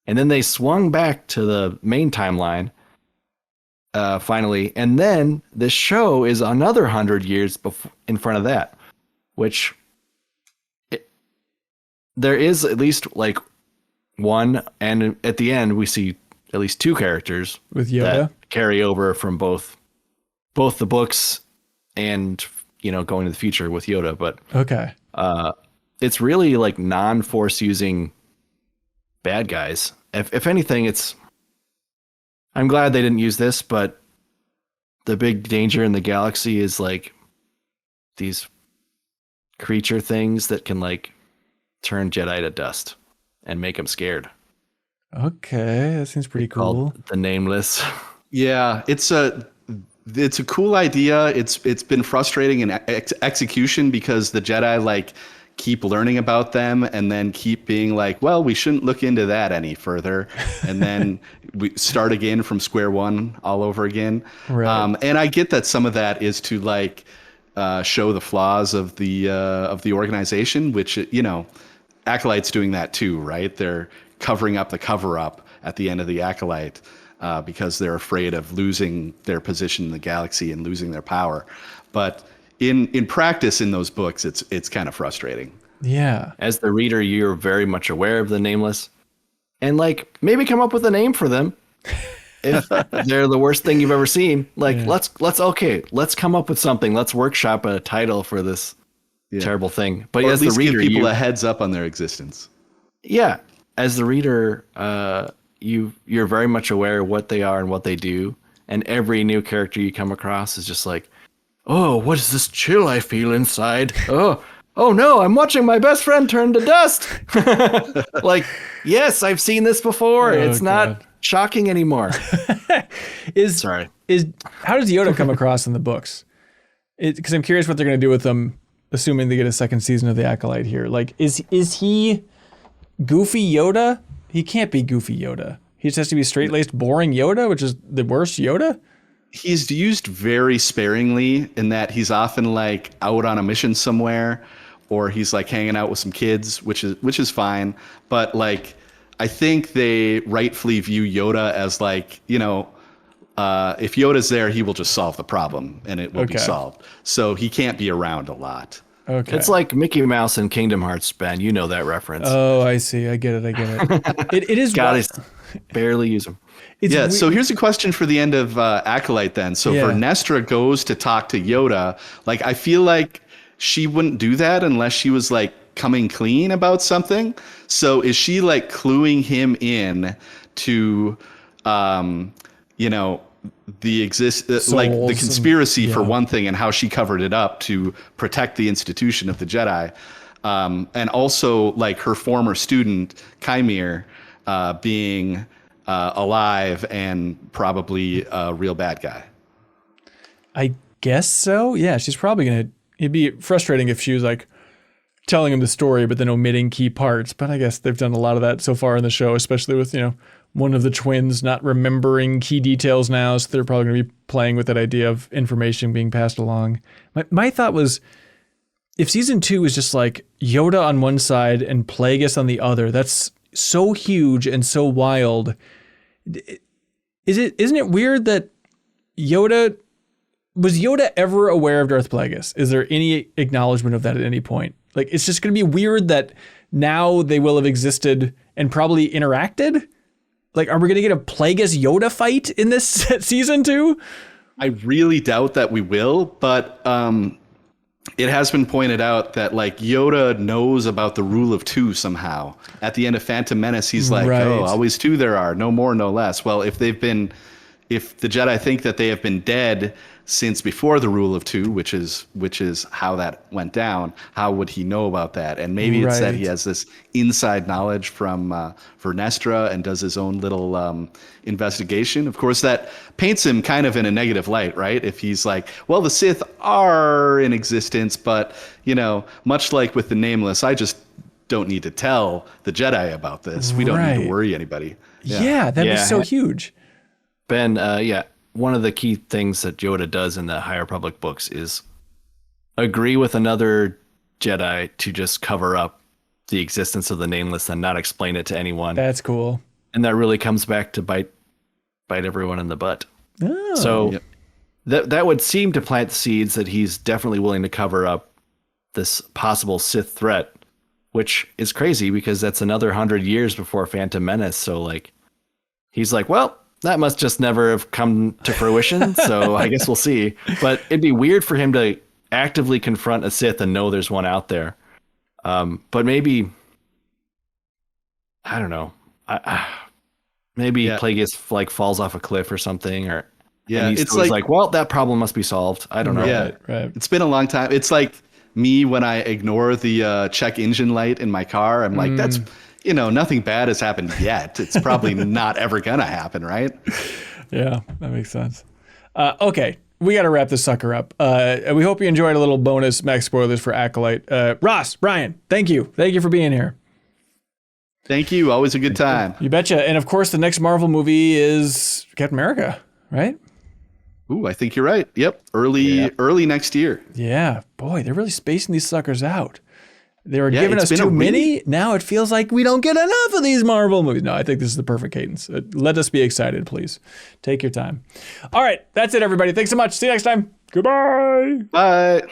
Speaker 2: And then they swung back to the main timeline, finally. And then the show is another 100 years in front of that, which there is at least like one. And at the end, we see at least two characters
Speaker 1: with Yoda
Speaker 2: that carry over from both the books and, going to the future with Yoda. But
Speaker 1: okay,
Speaker 2: it's really like non-Force using bad guys. If anything, I'm glad they didn't use this, but the big danger in the galaxy is like these creature things that can like turn Jedi to dust and make them scared.
Speaker 1: Okay, that seems pretty cool.
Speaker 2: Called the Nameless.
Speaker 3: Yeah, it's it's a cool idea. It's been frustrating in execution because the Jedi like keep learning about them and then keep being like, well, we shouldn't look into that any further, and then we start again from square one all over again.
Speaker 1: Right.
Speaker 3: And I get that some of that is to like show the flaws of the organization, which Acolyte's doing that too, right? They're covering up the cover up at the end of the Acolyte because they're afraid of losing their position in the galaxy and losing their power. But in practice in those books, it's kind of frustrating.
Speaker 1: Yeah.
Speaker 2: As the reader, you're very much aware of the Nameless, and like maybe come up with a name for them. If they're the worst thing you've ever seen, like let's come up with something. Let's workshop a title for this terrible thing. But
Speaker 3: or
Speaker 2: as
Speaker 3: at least
Speaker 2: the reader,
Speaker 3: give people a heads up on their existence.
Speaker 2: Yeah, as the reader, you're very much aware of what they are and what they do, and every new character you come across is just like, oh, what is this chill I feel inside? Oh no, I'm watching my best friend turn to dust. Like, yes, I've seen this before. It's not shocking anymore.
Speaker 1: How does Yoda come across in the books? Because I'm curious what they're going to do with them, assuming they get a second season of the Acolyte here. Like, is he goofy Yoda? He can't be goofy Yoda. He just has to be straight-laced, boring Yoda, which is the worst Yoda.
Speaker 3: He's used very sparingly in that he's often like out on a mission somewhere, or he's like hanging out with some kids, which is fine. But like, I think they rightfully view Yoda as like, if Yoda's there, he will just solve the problem and it will be solved. So he can't be around a lot.
Speaker 1: Okay.
Speaker 2: It's like Mickey Mouse and Kingdom Hearts, Ben. You know that reference.
Speaker 1: Oh, I see. I get it. It is.
Speaker 2: God, barely use them.
Speaker 3: So here's a question for the end of Acolyte then. So for Nestra goes to talk to Yoda, like I feel like she wouldn't do that unless she was like coming clean about something. So is she like cluing him in to, the conspiracy for one thing and how she covered it up to protect the institution of the Jedi, and also like her former student Chimere being alive and probably a real bad guy.
Speaker 1: I guess so. Yeah, she's probably it'd be frustrating if she was like telling him the story, but then omitting key parts. But I guess they've done a lot of that so far in the show, especially with, one of the twins not remembering key details now. So they're probably going to be playing with that idea of information being passed along. My thought was, if season 2 is just like Yoda on one side and Plagueis on the other, that's so huge and so wild. Isn't it weird that was Yoda ever aware of Darth Plagueis? Is there any acknowledgement of that at any point? Like, it's just going to be weird that now they will have existed and probably interacted. Like, are we going to get a Plagueis Yoda fight in this season 2?
Speaker 3: I really doubt that we will, but it has been pointed out that like Yoda knows about the rule of 2 somehow. At the end of Phantom Menace, he's like, oh, always 2 there are, no more, no less. Well, if the Jedi think that they have been dead since before the rule of 2, which is how that went down, how would he know about that? And maybe it's that he has this inside knowledge from Vernestra and does his own little investigation. Of course, that paints him kind of in a negative light, right? If he's like, well, the Sith are in existence, but much like with the Nameless, I just don't need to tell the Jedi about this. We don't need to worry anybody.
Speaker 1: Yeah, that'd be so huge.
Speaker 2: Ben, one of the key things that Yoda does in the High Republic books is agree with another Jedi to just cover up the existence of the Nameless and not explain it to anyone.
Speaker 1: That's cool.
Speaker 2: And that really comes back to bite everyone in the butt.
Speaker 1: Oh.
Speaker 2: So that would seem to plant the seeds that he's definitely willing to cover up this possible Sith threat, which is crazy because that's another 100 years before Phantom Menace. So like, he's like, well, that must just never have come to fruition. So I guess we'll see. But it'd be weird for him to actively confront a Sith and know there's one out there. But maybe, I don't know. Maybe Plagueis like falls off a cliff or something, or it's like, well, that problem must be solved. I don't know.
Speaker 3: Yeah, right. It's been a long time. It's like me when I ignore the check engine light in my car. I'm like, that's. Nothing bad has happened yet. It's probably not ever going to happen, right?
Speaker 1: Yeah, that makes sense. Okay, we got to wrap this sucker up. We hope you enjoyed a little bonus Max spoilers for Acolyte. Ross, Brian, thank you. Thank you for being here.
Speaker 3: Thank you. Always a good time.
Speaker 1: You betcha. And of course, the next Marvel movie is Captain America, right?
Speaker 3: Ooh, I think you're right. Yep. Early next year.
Speaker 1: Yeah. Boy, they're really spacing these suckers out. They were giving us too many. Now it feels like we don't get enough of these Marvel movies. No, I think this is the perfect cadence. Let us be excited, please. Take your time. All right. That's it, everybody. Thanks so much. See you next time. Goodbye.
Speaker 3: Bye.